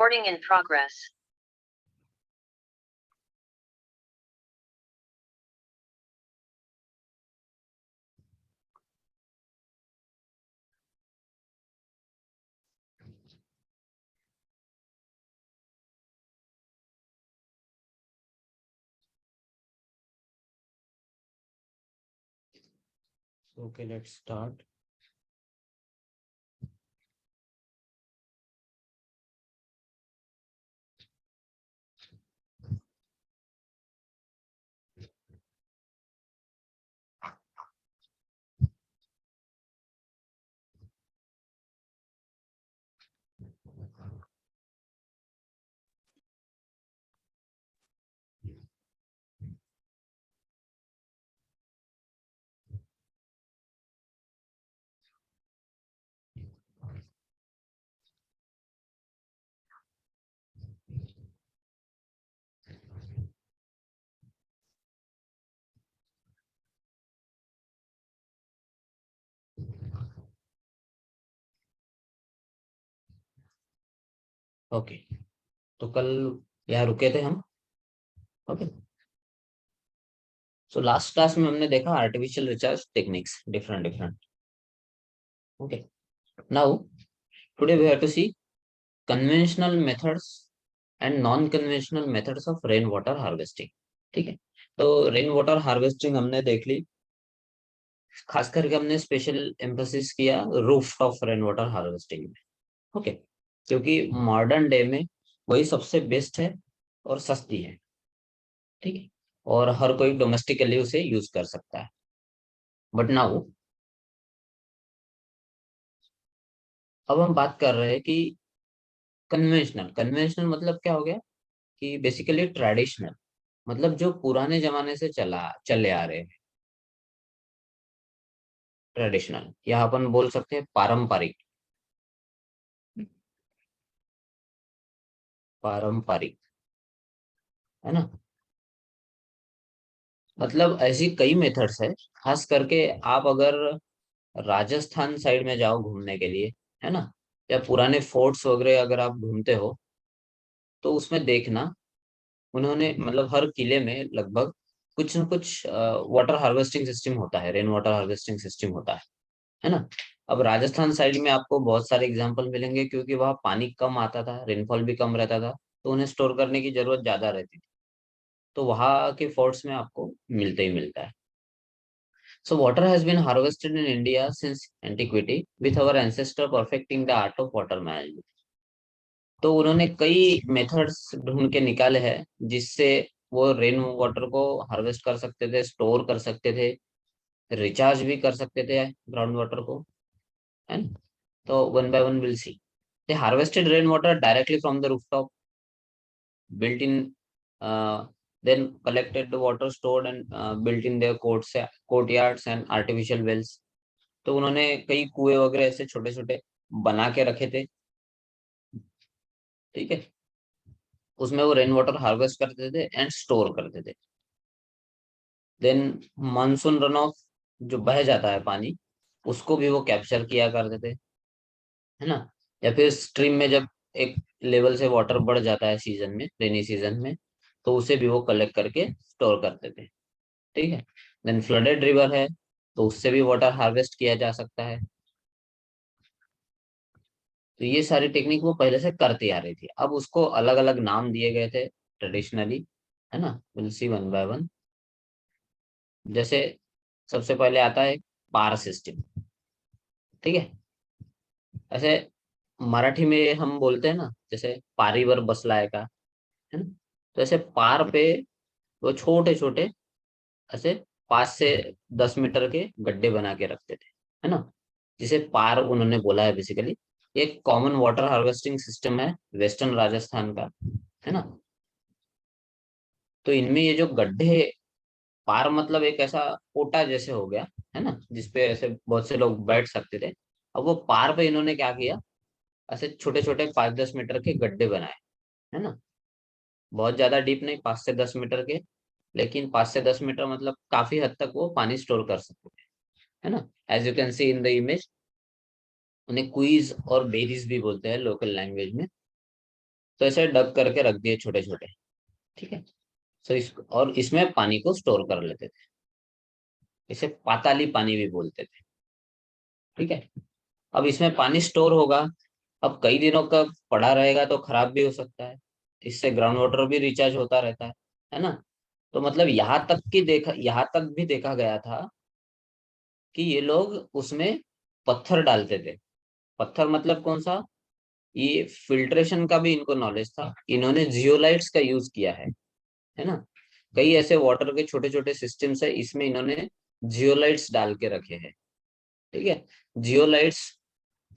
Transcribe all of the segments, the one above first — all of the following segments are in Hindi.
Recording in progress. Okay, let's start. Okay, तो कल यहाँ रुके थे हम. ओके, सो लास्ट क्लास में हमने देखा artificial recharge techniques, different different. Okay, now today we have to see conventional methods and non conventional methods of rain water harvesting. ठीक है, तो रेन वाटर हार्वेस्टिंग हमने देख ली. खास करके हमने स्पेशल एम्फोसिस किया roof top rain water harvesting में. ओके, क्योंकि मॉडर्न डे में वही सबसे बेस्ट है और सस्ती है. ठीक है, और हर कोई डोमेस्टिकली उसे यूज कर सकता है. बट नाउ अब हम बात कर रहे हैं कि कन्वेंशनल. कन्वेंशनल मतलब क्या हो गया कि बेसिकली ट्रेडिशनल, मतलब जो पुराने जमाने से चले आ रहे हैं. ट्रेडिशनल या अपन बोल सकते हैं पारंपरिक. पारंपरिक है ना, मतलब ऐसी कई मेथड्स है. खास करके आप अगर राजस्थान साइड में जाओ घूमने के लिए, है ना, या पुराने फोर्ट्स वगैरह अगर आप घूमते हो, तो उसमें देखना उन्होंने मतलब हर किले में लगभग कुछ न कुछ वाटर हार्वेस्टिंग सिस्टम होता है, रेन वाटर हार्वेस्टिंग सिस्टम होता है ना. अब राजस्थान साइड में आपको बहुत सारे एग्जांपल मिलेंगे, क्योंकि वहाँ पानी कम आता था, रेनफॉल भी कम रहता था, तो उन्हें स्टोर करने की जरूरत ज्यादा रहती थी. तो वहाँ के फोर्ट्स में आपको मिलते ही मिलता है. So water has been harvested in India since antiquity with our ancestor perfecting the art of water management. तो उन्होंने कई मेथड्स ढूंढ के निकाले हैं जिससे वो रेन वाटर को हार्वेस्ट कर सकते थे, स्टोर कर सकते थे, रिचार्ज भी कर सकते थे ग्राउंड वाटर को, है ना. तो one by one will see. They harvested rain water directly from the rooftop, built in, then collected the water stored and built in their courtyards and artificial wells. तो उन्होंने कई कुएं वगैरह ऐसे छोटे छोटे बना के रखे थे. ठीक है, उसमें वो रेन वाटर हार्वेस्ट करते थे एंड स्टोर करते थे. देन मानसून रन ऑफ, जो बह जाता है पानी, उसको भी वो कैप्चर किया करते थे, है ना. या फिर स्ट्रीम में जब एक लेवल से वाटर बढ़ जाता है सीजन में, रेनी सीजन में, तो उसे भी वो कलेक्ट करके स्टोर करते थे. ठीक है, देन फ्लडेड रिवर है, तो उससे भी वाटर हार्वेस्ट किया जा सकता है. तो ये सारी टेक्निक वो पहले से करती आ रही थी, अब उसको अलग अलग नाम दिए गए थे ट्रेडिशनली, है ना. Will see one by one. जैसे सबसे पहले आता है पार सिस्टम. ठीक है, ऐसे मराठी में हम बोलते हैं ना, जैसे पारीवर बसला है का, है ना. तो ऐसे पार पे वो छोटे छोटे ऐसे 5 से 10 मीटर के गड्ढे बना के रखते थे, है ना. जिसे पार उन्होंने बोला है. बेसिकली एक कॉमन वाटर हार्वेस्टिंग सिस्टम है वेस्टर्न राजस्थान का, है ना. तो इनमें ये जो गड्ढे, पार मतलब एक ऐसा कोटा जैसे हो गया, है ना, जिसपे ऐसे बहुत से लोग बैठ सकते थे. अब वो पार पे इन्होंने क्या किया, ऐसे छोटे छोटे 5-10 मीटर के गड्ढे बनाए, है ना. बहुत ज्यादा डीप नहीं, 5 से 10 मीटर के, लेकिन 5 से 10 मीटर मतलब काफी हद तक वो पानी स्टोर कर सकते थे, है ना. As you can see in the image, उन्हें क्वीज और बेरीज भी बोलते हैं लोकल लैंग्वेज में. तो ऐसे डग करके रख दिए छोटे छोटे। ठीक है। तो और इसमें पानी को स्टोर कर लेते थे। इसे पाताली पानी भी बोलते थे। ठीक है। अब इसमें पानी स्टोर होगा। अब कई दिनों का पड़ा रहेगा तो खराब भी हो सकता है। इससे ग्राउंड वाटर भी रिचार्ज होता रहता है ना। तो मतलब यहाँ तक भी देखा गया था कि ये लोग उसमें पत्थर डालते थे। पत्थर मतलब कौन सा? ये फिल्ट्रेशन का भी इनको नॉलेज था। इन्होंने जियोलाइट्स का यूज किया है ना। कई ऐसे वाटर के छोटे छोटे सिस्टम्स है, इसमें इन्होंने जियोलाइट्स डाल के रखे हैं। ठीक है। जियोलाइट्स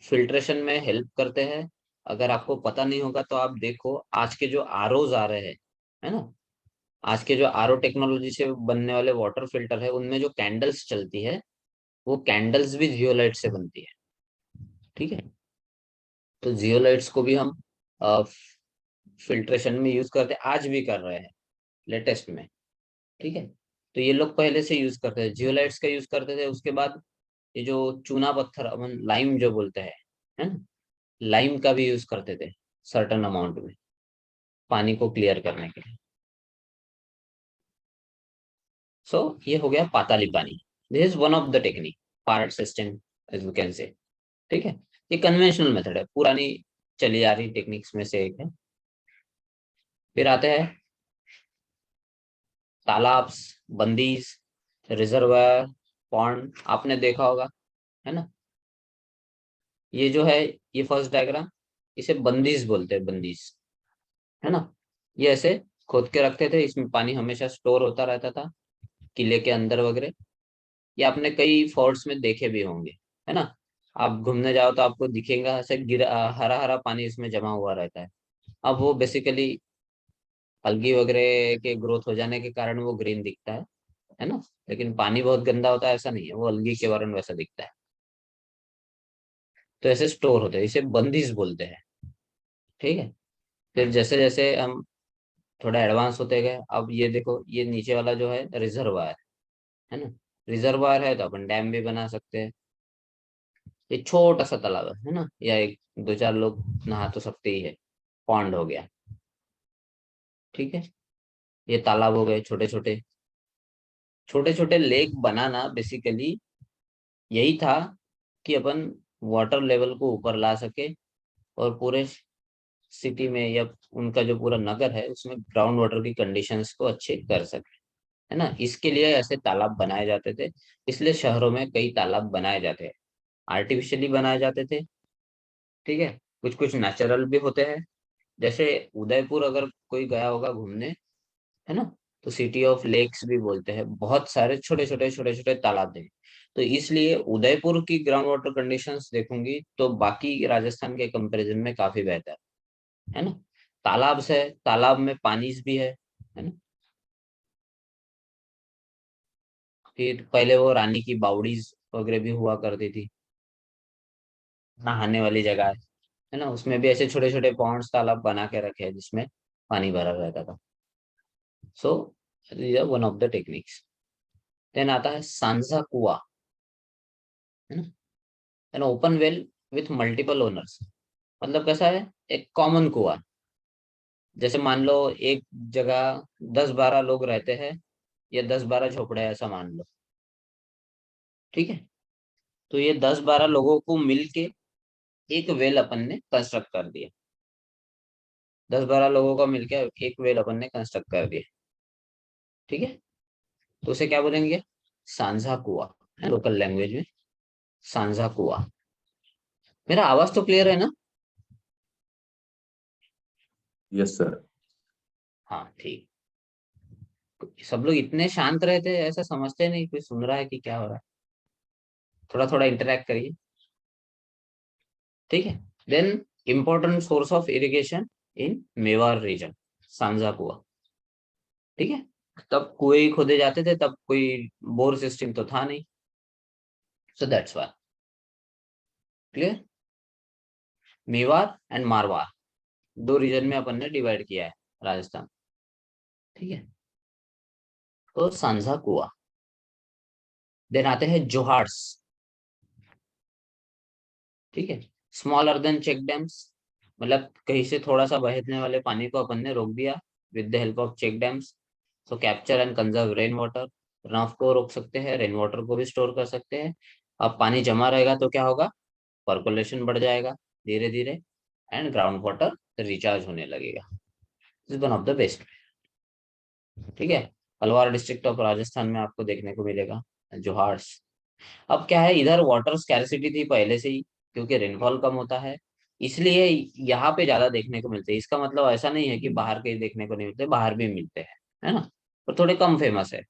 फिल्ट्रेशन में हेल्प करते हैं। अगर आपको पता नहीं होगा तो आप देखो, आज के जो आरओज आ रहे हैं, है ना, आज के जो आरओ टेक्नोलॉजी से बनने वाले वाटर फिल्टर है, उनमें जो कैंडल्स चलती है, वो कैंडल्स भी जियोलाइट से बनती है। ठीक है। तो जियोलाइट्स को भी हम फिल्ट्रेशन में यूज करते, आज भी कर रहे हैं लेटेस्ट में। ठीक है। तो ये लोग पहले से यूज करते थे, जियोलाइट्स का यूज करते थे। उसके बाद ये जो चूना पत्थर, अपन लाइम जो बोलते हैं, है ना, लाइम का भी यूज करते थे सर्टन अमाउंट में, पानी को क्लियर करने के लिए। सो ये हो गया पाताली पानी। This is one of the technique, पार्ट system as you can say. ठीक है। ये कन्वेंशनल मेथड है, पुरानी चली आ रही टेक्निक्स में से एक है। फिर आते हैं तालाब, बंदीज, रिजर्वायर, पॉन्ड। आपने देखा होगा, है ना। ये जो है, ये फर्स्ट डायग्राम, इसे बंदीज बोलते हैं, बंदीज, है ना। ये ऐसे खोद के रखते थे, इसमें पानी हमेशा स्टोर होता रहता था, किले के अंदर वगैरह। ये आपने कई फोर्ट्स में देखे भी होंगे, है ना। आप घूमने जाओ तो आपको दिखेगा ऐसे हरा हरा पानी इसमें जमा हुआ रहता है। अब वो बेसिकली अलगी वगैरह के ग्रोथ हो जाने के कारण वो ग्रीन दिखता है ना। लेकिन पानी बहुत गंदा होता है ऐसा नहीं है, वो अलगी के कारण वैसा दिखता है। तो ऐसे स्टोर होते हैं, इसे बंदिश बोलते हैं। ठीक है। फिर जैसे जैसे हम थोड़ा एडवांस होते गए, अब ये देखो, ये नीचे वाला जो है रिजर्वायर, है ना। रिजर्वायर है तो अपन डैम भी बना सकते हैं। ये छोटा सा तालाब है ना, या एक दो चार लोग नहा तो सकते ही है, पॉन्ड हो गया। ठीक है। ये तालाब हो गए छोटे छोटे। छोटे छोटे लेक बनाना बेसिकली यही था कि अपन वाटर लेवल को ऊपर ला सके, और पूरे सिटी में या उनका जो पूरा नगर है उसमें ग्राउंड वाटर की कंडीशंस को अच्छे कर सके, है ना। इसके लिए ऐसे तालाब बनाए जाते थे। इसलिए शहरों में कई तालाब बनाए जाते हैं, आर्टिफिशियली बनाए जाते थे। ठीक है। कुछ कुछ नेचुरल भी होते हैं। जैसे उदयपुर अगर कोई गया होगा घूमने, है ना, तो सिटी ऑफ लेक्स भी बोलते हैं, बहुत सारे छोटे छोटे तालाब थे। तो इसलिए उदयपुर की ग्राउंड वाटर कंडीशंस देखूंगी तो बाकी राजस्थान के कंपैरिजन में काफी बेहतर है ना। तालाब से, तालाब में पानी भी है ना। फिर पहले वो रानी की बावड़ीज वगैरह भी हुआ करती थी, नहाने वाली जगह है ना। उसमें भी ऐसे छोटे छोटे पॉन्ड्स तालाब बना के रखे हैं जिसमें पानी भरा रहता था। So one of the techniques. Then आता है सांझा कुआ, है ना। An open well with multiple owners. मतलब कैसा है, एक कॉमन कुआ। जैसे मान लो एक जगह 10-12 लोग रहते हैं, या 10-12 झोपड़े हैं, ऐसा मान लो। ठीक है। तो ये 10-12 लोगों को मिलके एक वेल अपन ने कंस्ट्रक्ट कर दिया। 10-12 लोगों का मिलके एक वेल अपन ने कंस्ट्रक्ट कर दिया। ठीक है। तो उसे क्या बोलेंगे? सांझा कुआ, है लोकल लैंग्वेज में, सांझा कुआ। मेरा आवाज तो क्लियर है ना? Yes sir. हाँ ठीक। सब लोग इतने शांत रहते हैं, ऐसा समझते नहीं कोई सुन रहा है कि क्या हो रहा है। थोड़ा थोड़ा इंटरेक्ट करिए। ठीक है। Then important source of irrigation in Mewar region, सांझा कुआ। ठीक है। तब कुएं खोदे जाते थे, तब कोई बोर सिस्टम तो था नहीं। So that's why. Clear. Mewar and Marwar, दो रीजन में अपन ने डिवाइड किया है राजस्थान। ठीक है। तो सांझा कुआ। देन आते हैं जोहार्स। ठीक है। स्मॉलर देन चेक डैम्स, मतलब कहीं से थोड़ा सा बहने वाले पानी को अपन ने रोक दिया with the help of check dams. So capture and conserve rain water, run off को रोक सकते हैं, रेन वाटर को भी स्टोर कर सकते हैं। अब पानी जमा रहेगा तो क्या होगा, पर्कुलेशन बढ़ जाएगा धीरे धीरे, एंड ग्राउंड वाटर रिचार्ज होने लगेगा। Is one of the best. ठीक है। अलवार डिस्ट्रिक्ट ऑफ राजस्थान में आपको देखने को मिलेगा जोहार्स। अब क्या है, इधर वाटर स्कैरसिटी थी पहले से ही, क्योंकि रेनफॉल कम होता है, इसलिए यहाँ पे ज्यादा देखने को मिलते हैं। इसका मतलब ऐसा नहीं है कि बाहर के देखने को नहीं मिलते, बाहर भी मिलते हैं, है ना, पर थोड़े कम फेमस है।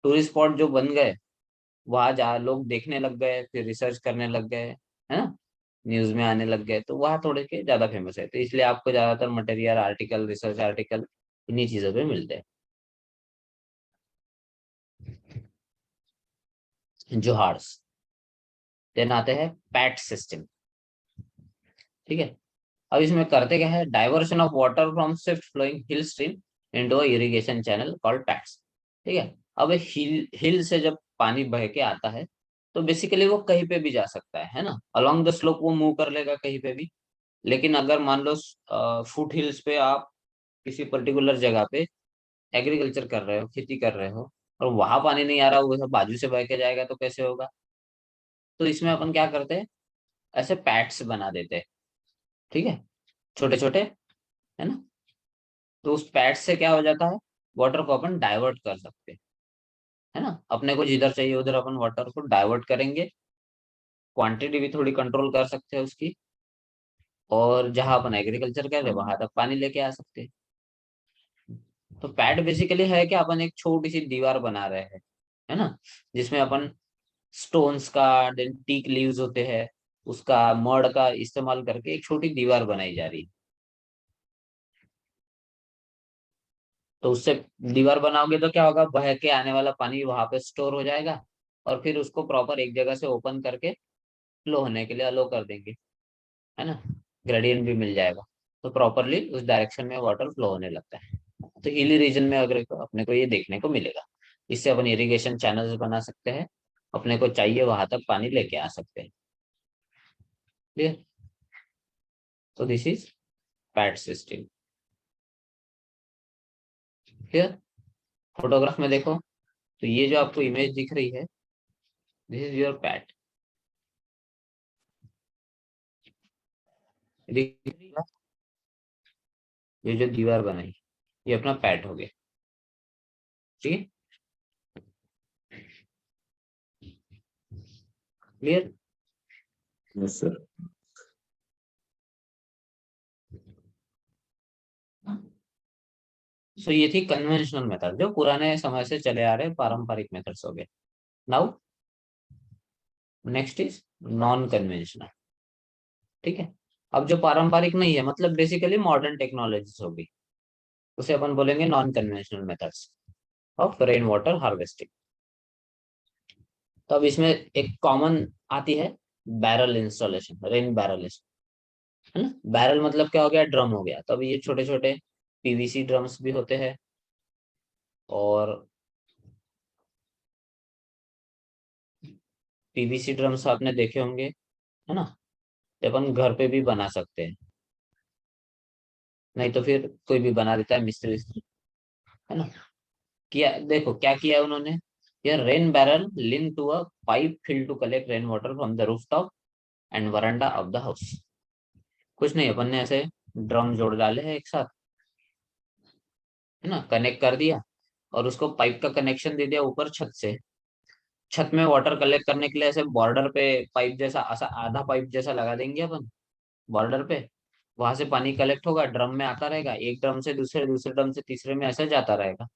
टूरिस्ट स्पॉट जो बन गए, वहां जा लोग देखने लग गए, फिर रिसर्च करने लग गए, है ना, न्यूज में आने लग गए, तो वहाँ थोड़े के ज्यादा फेमस है, तो इसलिए आपको ज्यादातर मटेरियल आर्टिकल, रिसर्च आर्टिकल इन्हीं चीजों पे मिलते हैं। जोहार्स। देन आते हैं पैट सिस्टम। ठीक है। अब इसमें करते क्या है, diversion of water from swift flowing hill stream into irrigation channel called pats. ठीक है। अब हिल से जब पानी बह के आता है, तो बेसिकली वो कहीं पे भी जा सकता है ना, अलोंग द स्लोप वो मूव कर लेगा कहीं पे भी। लेकिन अगर मान लो फुट हिल्स पे आप किसी पर्टिकुलर जगह पे एग्रीकल्चर कर रहे हो, खेती कर रहे हो, और वहां पानी नहीं आ रहा, वो सब बाजू से बह के जाएगा तो कैसे होगा। तो इसमें अपन क्या करते हैं, ऐसे पैट्स बना देते हैं। ठीक है, छोटे छोटे, है ना। तो उस पैड से क्या हो जाता है, वाटर को अपन डाइवर्ट कर सकते हैं, है ना, अपने को जिधर चाहिए उधर अपन वाटर को डाइवर्ट करेंगे। क्वांटिटी भी थोड़ी कंट्रोल कर सकते हैं उसकी, और जहां अपन एग्रीकल्चर कर रहे हैं वहां तक पानी लेके आ सकते हैं। तो पैड बेसिकली है कि अपन एक छोटी सी दीवार बना रहे हैं, है ना, जिसमें अपन स्टोन्स का, टीक लीव्स होते हैं, उसका मड का इस्तेमाल करके एक छोटी दीवार बनाई जा रही है। तो उससे दीवार बनाओगे तो क्या होगा, बह के आने वाला पानी वहां पे स्टोर हो जाएगा, और फिर उसको प्रॉपर एक जगह से ओपन करके फ्लो होने के लिए अलो कर देंगे, है ना, ग्रेडियंट भी मिल जाएगा। तो प्रॉपरली उस डायरेक्शन में वाटर फ्लो होने लगता है। तो हिली रीजन में अगर अपने को ये देखने को मिलेगा, इससे अपन इरिगेशन चैनल्स बना सकते हैं, अपने को चाहिए वहां तक पानी लेके आ सकते हैं। क्लियर। तो this is PAT system. Clear. Photograph में देखो, तो ये जो आपको इमेज दिख रही है, दिस इज योर पैट। दिख रही है? ये जो दीवार बनाई, ये अपना पैट हो गया। ठीक है। क्लियर। Yes sir. सो ये थी कन्वेंशनल मेथड, जो पुराने समय से चले आ रहे पारंपरिक मेथड्स हो गए। Now next is non conventional. ठीक है। अब जो पारंपरिक नहीं है, मतलब बेसिकली मॉडर्न टेक्नोलॉजीज होगी, उसे अपन बोलेंगे non conventional methods of rain water harvesting. तो अब इसमें एक कॉमन आती है, बैरल इंस्टॉलेशन, रेन बैरल, है ना। बैरल मतलब क्या हो गया, ड्रम हो गया। तो अब ये छोटे छोटे पीवीसी ड्रम्स भी होते हैं, और पीवीसी ड्रम्स आपने देखे होंगे, है ना, ये अपन घर पे भी बना सकते हैं, नहीं तो फिर कोई भी बना देता है, मिस्त्री विस्त्री, है ना। किया, देखो क्या किया है उन्होंने, यह rain barrel link to a pipe fill to collect rain water from the rooftop and veranda of the house. कुछ नहीं, अपन ने ऐसे ड्रम जोड़ डाले हैं एक साथ, है ना, कनेक्ट कर दिया, और उसको पाइप का कनेक्शन दे दिया ऊपर छत से। छत में वाटर कलेक्ट करने के लिए ऐसे बॉर्डर पे पाइप जैसा, ऐसा आधा पाइप जैसा लगा देंगे अपन बॉर्डर पे। वहां से पानी कलेक्ट होगा, ड्रम में आता रहेगा, एक ड्रम से दूसरे, दूसरे ड्रम से तीसरे में ऐसे जाता रहेगा।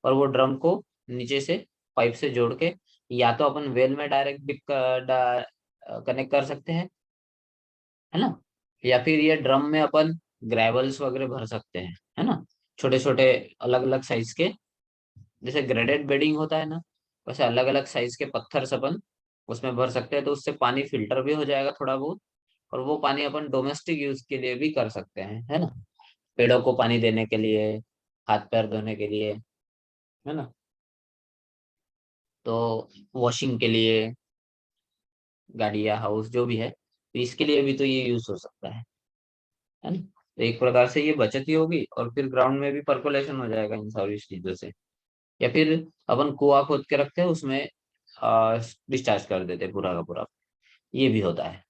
और वो ड्रम को नीचे से पाइप से जोड़ के, या तो अपन वेल में डायरेक्ट कनेक्ट कर सकते हैं, है ना, या फिर ये ड्रम में अपन ग्रेवल्स वगैरह भर सकते हैं, है ना, छोटे छोटे अलग अलग साइज के, जैसे ग्रेडेड बेडिंग होता है ना, वैसे अलग अलग साइज के पत्थर से अपन उसमें भर सकते हैं। तो उससे पानी फिल्टर भी हो जाएगा थोड़ा बहुत, और वो पानी अपन डोमेस्टिक यूज के लिए भी कर सकते हैं, है ना, पेड़ों को पानी देने के लिए, हाथ पैर धोने के लिए, है ना, तो वॉशिंग के लिए, गाड़ी या हाउस जो भी है, तो इसके लिए भी तो ये यूज हो सकता है ना। तो एक प्रकार से ये बचत ही होगी, और फिर ग्राउंड में भी परकोलेशन हो जाएगा इन सारी चीजों से। या फिर अपन कुआं खोद के रखते हैं, उसमें डिस्चार्ज कर देते हैं पूरा का पूरा, ये भी होता है।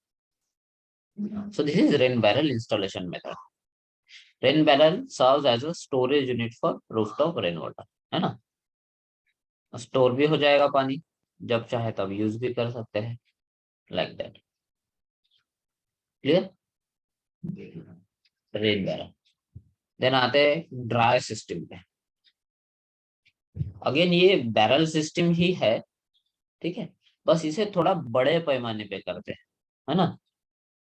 So this is rain barrel installation method. Rain barrel serves as a storage unit for rooftop rain water, है ना। स्टोर भी हो जाएगा पानी, जब चाहे तब यूज भी कर सकते हैं, like that. Clear. Rain barrel. Then आते हैं ड्राई सिस्टम पे। अगेन ये बैरल सिस्टम ही है, ठीक है, बस इसे थोड़ा बड़े पैमाने पे करते हैं, है ना।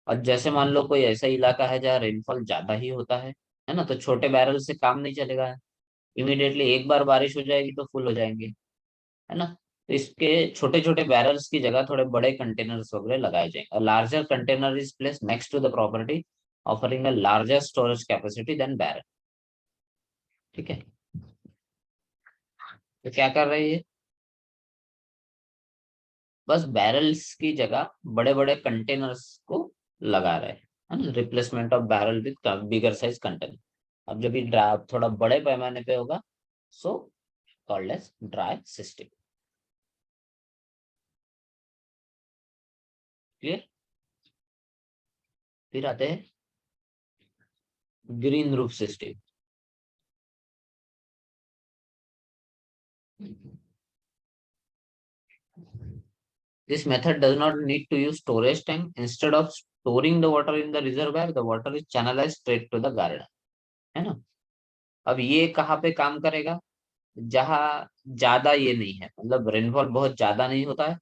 और जैसे मान लो कोई ऐसा इलाका है जहाँ रेनफॉल ज्यादा ही होता है ना, तो छोटे बैरल से काम नहीं चलेगा। इमीडिएटली एक बार बारिश हो जाएगी तो फुल हो जाएंगे, है ना। तो इसके छोटे छोटे बैरल्स की जगह थोड़े बड़े कंटेनर्स वगैरह लगाए जाएंगे। Larger container is place next to the property, offering a larger storage capacity than barrel. ठीक है, तो क्या कर रही है, बस बैरल्स की जगह बड़े बड़े कंटेनर्स को लगा रहे हैं, है ना। Replacement of barrel with bigger size container. अब जब ये ड्राई थोड़ा बड़े पैमाने पे होगा, so called as dry system. Clear. फिर आते हैं green roof system. This method does not need to use storage tank. Instead of storing the water in the reservoir, the water is channelized straight to the garden, है ना। अब ये कहाँ पे काम करेगा, जहाँ ज्यादा ये नहीं है, मतलब रेनफॉल बहुत ज्यादा नहीं होता है,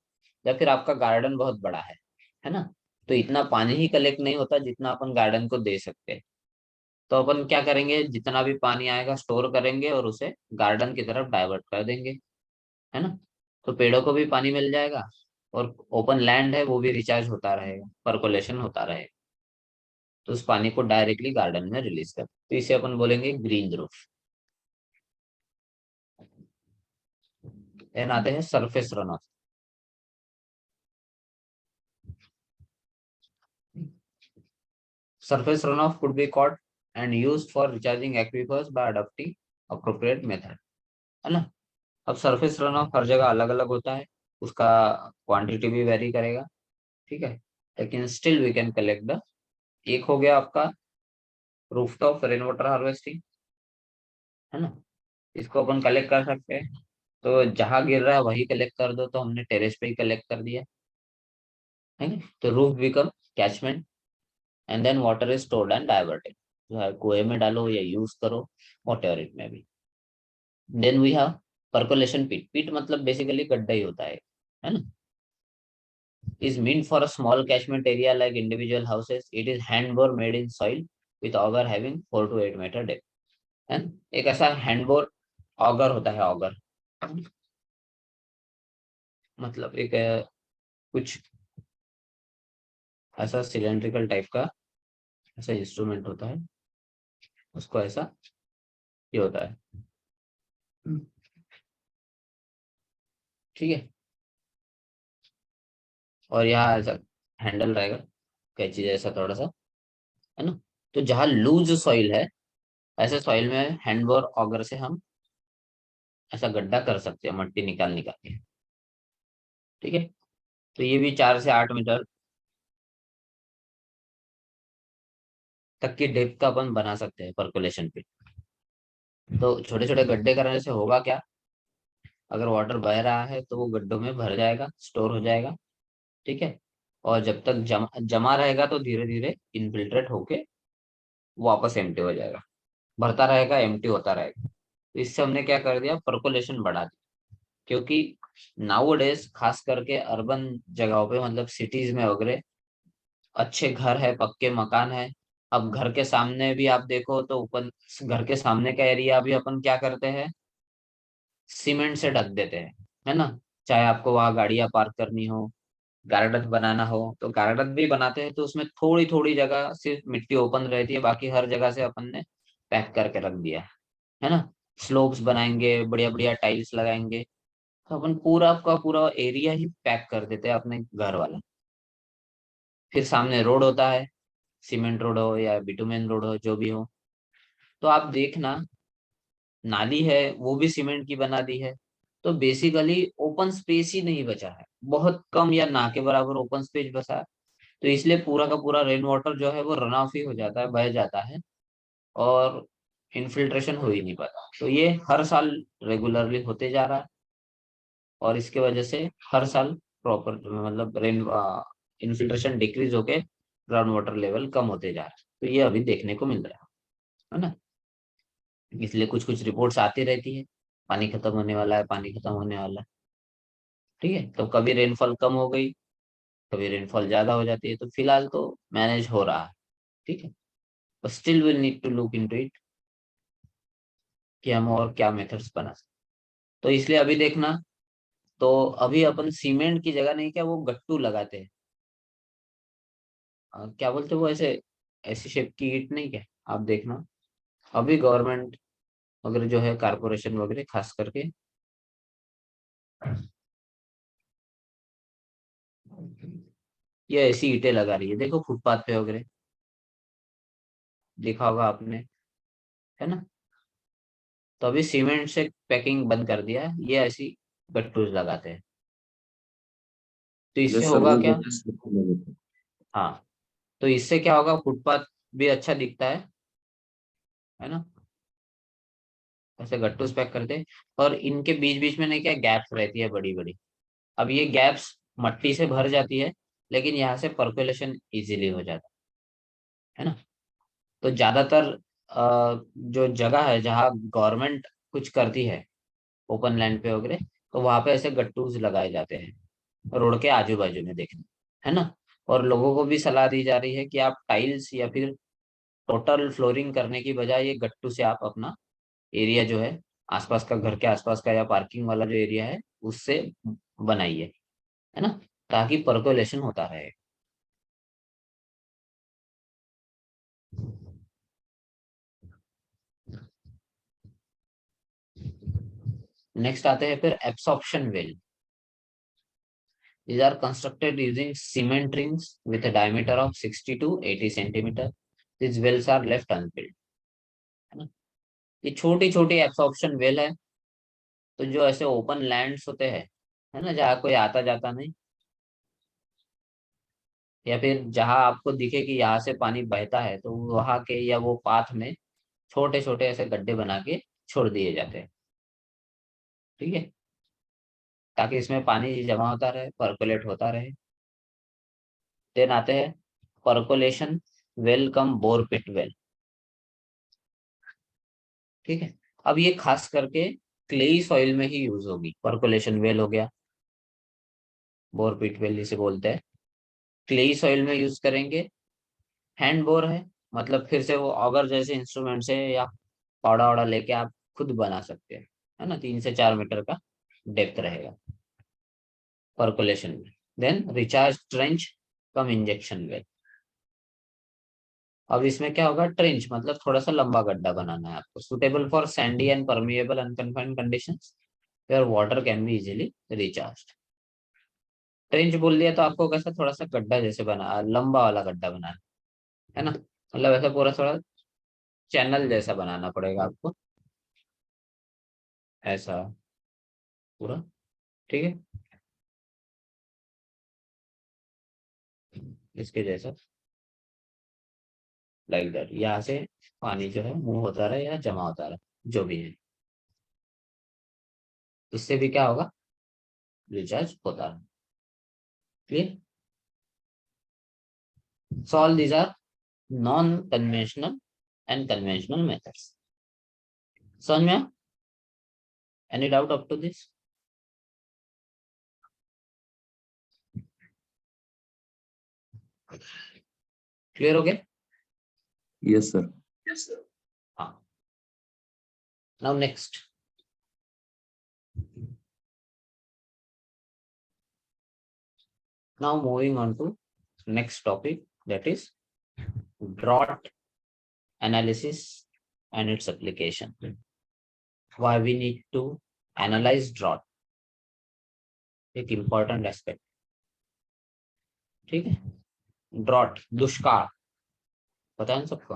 या फिर आपका गार्डन बहुत बड़ा है ना। तो इतना पानी ही कलेक्ट नहीं होता जितना अपन गार्डन को दे सकते हैं। तो अपन क्या करेंगे, जितना भी पानी आएगा स्टोर करेंगे और उसे गार्डन की तरफ डाइवर्ट कर देंगे, है ना। तो पेड़ों को भी पानी मिल जाएगा, और ओपन लैंड है वो भी रिचार्ज होता रहेगा, परकोलेशन होता रहेगा। तो उस पानी को डायरेक्टली गार्डन में रिलीज कर, तो इसे अपन बोलेंगे ग्रीन रूफ। देन आते हैं surface run of. Surface runoff could be caught and used for recharging aquifers by adopting appropriate method, है ना। अब सरफेस रन ऑफ हर जगह अलग अलग होता है, उसका क्वांटिटी भी वेरी करेगा, ठीक है। लेकिन still we can collect the, एक हो गया आपका रूफटॉप रेन वाटर हार्वेस्टिंग, है ना। इसको अपन कलेक्ट कर सकते हैं, तो जहां गिर रहा है वही कलेक्ट कर दो, तो हमने टेरेस पे ही कलेक्ट कर दिया, है ना। तो roof become catchment, and then water is stored and diverted, जो है कुएं में डालो या यूज करो, वॉट एवर इट में भी। Then we have percolation pit. Pit मतलब बेसिकली गड्ढा ही होता है ना। Is meant for a small catchment area like individual houses. It is hand bore made in soil with auger having 4 to 8 meter depth. है ना? एक ऐसा हैंड बोर ऑगर होता है, ऑगर मतलब एक कुछ ऐसा सिलेंड्रिकल टाइप का ऐसा इंस्ट्रूमेंट होता है, उसको ऐसा ये होता है, ठीक है। और यहाँ ऐसा हैंडल रहेगा, कैंची जैसा थोड़ा सा, है ना। तो जहाँ लूज सॉइल है, ऐसे सॉइल में हैंडबोर ऑगर से हम ऐसा गड्ढा कर सकते हैं, मट्टी निकाल निकाल के, ठीक है। तो ये भी 4 से 8 मीटर तक की डेप्थ का अपन बना सकते हैं परकोलेशन पे। तो छोटे छोटे गड्ढे करने से होगा क्या, अगर वाटर बह रहा है तो वो गड्ढों में भर जाएगा, स्टोर हो जाएगा, ठीक है। और जब तक जमा जमा रहेगा तो धीरे धीरे इनफिल्ट्रेट होके वापस एम्प्टी हो जाएगा, भरता रहेगा एम्प्टी होता रहेगा। तो इससे हमने क्या कर दिया, परकोलेशन बढ़ा दिया। क्योंकि नाउ डेज खास करके अर्बन जगहों पे, मतलब सिटीज में वगैरह अच्छे घर है, पक्के मकान है। अब घर के सामने भी आप देखो तो ऊपर, घर के सामने का एरिया भी अपन क्या करते हैं, सीमेंट से ढक देते हैं, है ना। चाहे आपको वहां गाड़ियां पार्क करनी हो, गार्डन बनाना हो, तो गार्डन भी बनाते हैं तो उसमें थोड़ी थोड़ी जगह सिर्फ मिट्टी ओपन रहती है, बाकी हर जगह से अपन ने पैक करके रख दिया है ना। स्लोप्स बनाएंगे, बढ़िया बढ़िया टाइल्स लगाएंगे, तो अपन पूरा का पूरा एरिया ही पैक कर देते हैं अपने घर वाला। फिर सामने रोड होता है, सीमेंट रोड हो या बिटुमेन रोड हो, जो भी हो, तो आप देखना नाली है वो भी सीमेंट की बना दी है। तो बेसिकली ओपन स्पेस ही नहीं बचा है, बहुत कम या ना के बराबर ओपन स्पेस बचा है। तो इसलिए पूरा का पूरा रेन वाटर जो है वो रन ऑफ ही हो जाता है, बह जाता है, और इनफिल्ट्रेशन हो ही नहीं पाता। तो ये हर साल रेगुलरली होते जा रहा है, और इसके वजह से हर साल प्रॉपर मतलब रेन इनफिल्ट्रेशन डिक्रीज होके ग्राउंड वाटर लेवल कम होते जा रहा है। तो ये अभी देखने को मिल रहा है ना। इसलिए कुछ कुछ रिपोर्ट्स आती रहती है, पानी खत्म होने वाला है, पानी खत्म होने वाला है। ठीक है, तो कभी रेनफॉल कम हो गई, कभी रेनफॉल ज्यादा हो जाती है, तो फिलहाल तो मैनेज हो रहा है। ठीक है, but still will need to look into it कि हम और क्या मेथड्स बना सकते। तो इसलिए अभी देखना, तो अभी अपन सीमेंट की जगह नहीं, क्या वो गट्टू लगाते हैं, क्या बोलते हैं वो, ऐसे ऐसी शेप की ईंट नहीं, क्या आप देखना अभी गवर्नमेंट वगैरह जो है, कारपोरेशन वगैरह खास करके, ये ऐसी ईंटें लगा रही है, देखो फुटपाथ पे वगैरह, देखा होगा आपने, है ना। तो अभी सीमेंट से पैकिंग बंद कर दिया है, ये ऐसी गट्टूज लगाते हैं। तो इससे यस सर, होगा वो क्या, बहुत अच्छे लगे थे। हाँ, तो इससे क्या होगा, फुटपाथ भी अच्छा दिखता है ना। ऐसे गट्टूस पैक करते हैं, और इनके बीच बीच में नहीं, क्या गैप्स रहती है बड़ी बड़ी। अब ये गैप्स मट्टी से भर जाती है, लेकिन यहाँ से पर्कुलेशन इजीली हो जाता है ना। तो ज्यादातर जो जगह है जहाँ गवर्नमेंट कुछ करती है ओपन लैंड पे वगैरह, तो वहां पे ऐसे गट्टूज लगाए जाते हैं रोड के आजू बाजू में, देखने, है ना। और लोगों को भी सलाह दी जा रही है कि आप टाइल्स या फिर टोटल फ्लोरिंग करने की बजाय ये गट्टू से आप अपना एरिया जो है, आसपास का, घर के आसपास का या पार्किंग वाला जो एरिया है, उससे बनाइए, है ना, ताकि पर्कोलेशन होता रहे। नेक्स्ट आते हैं फिर absorption well. These are constructed using cement rings with a diameter of 60 to 80 centimeter. These wells are left unfilled, है ना। ये छोटी छोटी एब्सॉर्प्शन वेल है, तो जो ऐसे ओपन लैंड्स होते हैं, है ना, जहाँ कोई आता जाता नहीं, या फिर जहाँ आपको दिखे कि यहाँ से पानी बहता है, तो वहां के या वो पाथ में छोटे छोटे ऐसे गड्ढे बना के छोड़ दिए जाते हैं। ठीक है, ताकि इसमें पानी जमा होता रहे, पर्कुलेट होता रहे। देन आते हैं पर्कुलेशन वेल कम बोर पिट वेल। ठीक है, अब ये खास करके क्लेई सॉइल में ही यूज होगी। पर्कुलेशन वेल हो गया, बोर पिट वेल जिसे बोलते हैं, क्लेई सॉइल में यूज करेंगे। हैंड बोर है, मतलब फिर से वो ऑगर जैसे इंस्ट्रूमेंट से या फावड़ा वाड़ा लेके आप खुद बना सकते हैं, है ना, 3 से 4 मीटर का डेप्थ रहेगा पर्कुलेशन में। देन रिचार्ज ट्रेंच कम इंजेक्शन वेल। अब इसमें क्या होगा, ट्रेंच मतलब थोड़ा सा लंबा गड्ढा बनाना है आपको, suitable for sandy and permeable unconfined conditions where water can be easily recharge. Trench बोल दिया तो आपको कैसा, थोड़ा सा गड्ढा जैसे बना, लंबा वाला गड्ढा बनाना है ना, मतलब ऐसा पूरा थोड़ा चैनल जैसा बनाना पड़ेगा आपको, ऐसा पूरा। ठीक है, इसके जैसा, लाइक दैट, यहाँ से पानी जो है मूव होता रहे या जमा होता रहे, जो भी है, इससे भी क्या होगा, रिचार्ज होता रहे। Clear. So all these are non-conventional and conventional methods. समझ में? Any doubt up to this? Clear हो गया? Yes sir. हाँ। Now next. Now moving on to next topic, that is drought analysis and its application. Why we need to analyze drought? एक important aspect. ठीक है, ड्रॉट दुष्काळ, पता है ना सबको?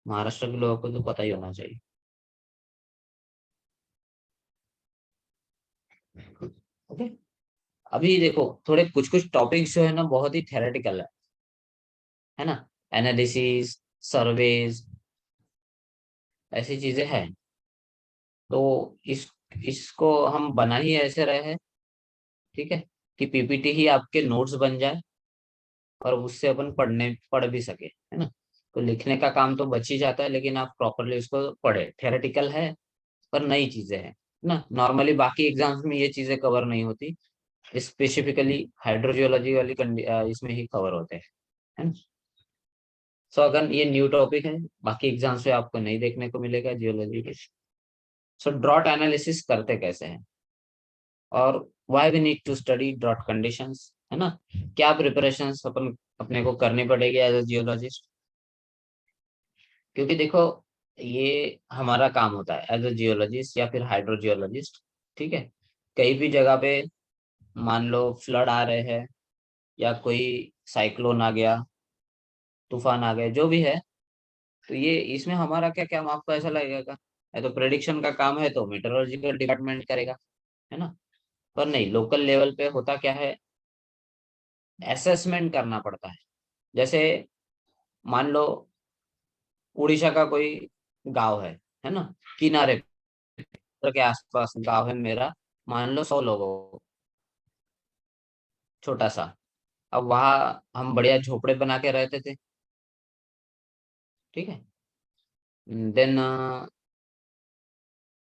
महाराष्ट्र के लोगों को तो पता ही होना चाहिए। ओके। अभी देखो थोड़े कुछ कुछ टॉपिक्स जो है ना बहुत ही थेरेटिकल है ना। एनालिसिस, सर्वेज, ऐसी चीजें हैं। तो इसको हम बना ही ऐसे रहे हैं, ठीक है, कि पीपीटी ही आपके नोट्स बन जाए और उससे अपन पढ़ भी सके, है ना। तो लिखने का काम तो बच ही जाता है, लेकिन आप प्रॉपरली उसको पढ़े। थेरेटिकल है पर नई चीजें हैं ना। नॉर्मली बाकी एग्जाम्स में ये चीजें कवर नहीं होती, स्पेसिफिकली हाइड्रोजियोलॉजी वाली इसमें ही कवर होते हैं, है ना। सो अगर ये न्यू टॉपिक है, बाकी एग्जाम्स में आपको नहीं देखने को मिलेगा जियोलॉजी के। सो ड्रॉट एनालिसिस करते कैसे हैं, और why we need to study drought conditions, है ना। क्या प्रिपरेशंस अपने को करनी पड़ेगी एज अ जियोलॉजिस्ट। क्योंकि देखो ये हमारा काम होता है एज अ जियोलॉजिस्ट या फिर हाइड्रोजियोलॉजिस्ट, ठीक है। कहीं भी जगह पे मान लो फ्लड आ रहे हैं, या कोई साइक्लोन आ गया, तूफान आ गए, जो भी है, तो ये इसमें हमारा क्या काम, आपको ऐसा लगेगा है तो प्रेडिक्शन का काम है तो मेट्रोलॉजिकल डिपार्टमेंट करेगा, है ना। पर नहीं, लोकल लेवल पे होता क्या है, असेसमेंट करना पड़ता है। जैसे मान लो उड़ीसा का कोई गांव है ना, किनारे के आसपास गांव है मेरा, मान लो 100 लोगों, छोटा सा। अब वहाँ हम बढ़िया झोपड़े बना के रहते थे, ठीक है। देन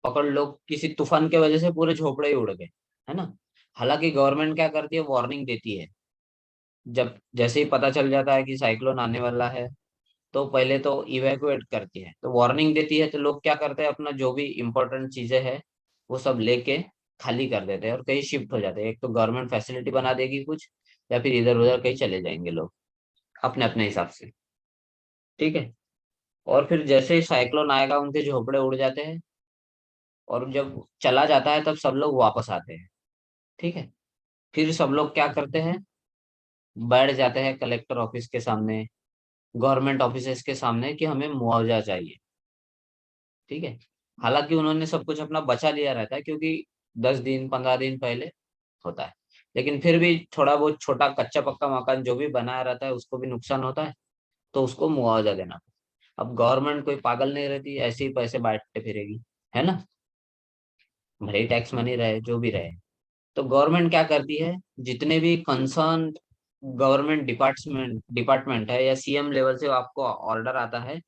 पकड़ लो किसी तूफान के वजह से पूरे झोपड़े ही उड़ गए, है ना। हालांकि गवर्नमेंट क्या करती है, वार्निंग देती है। जब जैसे ही पता चल जाता है कि साइक्लोन आने वाला है, तो पहले तो इवैक्यूएट करती है, तो वार्निंग देती है, तो लोग क्या करते हैं, अपना जो भी इंपॉर्टेंट चीजें हैं वो सब लेके खाली कर देते हैं और कहीं शिफ्ट हो जाते हैं। एक तो गवर्नमेंट फैसिलिटी बना देगी कुछ, या फिर इधर उधर कहीं चले जाएंगे लोग अपने अपने हिसाब से, ठीक है। और फिर जैसे ही साइक्लोन आएगा उनके झोपड़े उड़ जाते हैं, और जब चला जाता है तब सब लोग वापस आते हैं, ठीक है। फिर सब लोग क्या करते हैं, बैठ जाते हैं कलेक्टर ऑफिस के सामने, गवर्नमेंट ऑफिसेस के सामने, कि हमें मुआवजा चाहिए, ठीक है। हालांकि उन्होंने सब कुछ अपना बचा लिया रहता है, क्योंकि 10 दिन 15 दिन पहले होता है, लेकिन फिर भी थोड़ा बहुत छोटा कच्चा पक्का मकान जो भी बनाया रहता है उसको भी नुकसान होता है, तो उसको मुआवजा देना। अब गवर्नमेंट कोई पागल नहीं रहती, ऐसे ही पैसे बांटते फिरेगी, है ना। भले टैक्स मनी रहे जो भी रहे। तो गवर्नमेंट क्या करती है, जितने भी कंसर्न गवर्नमेंट डिपार्टमेंट है या सीएम लेवल से आपको ऑर्डर आता है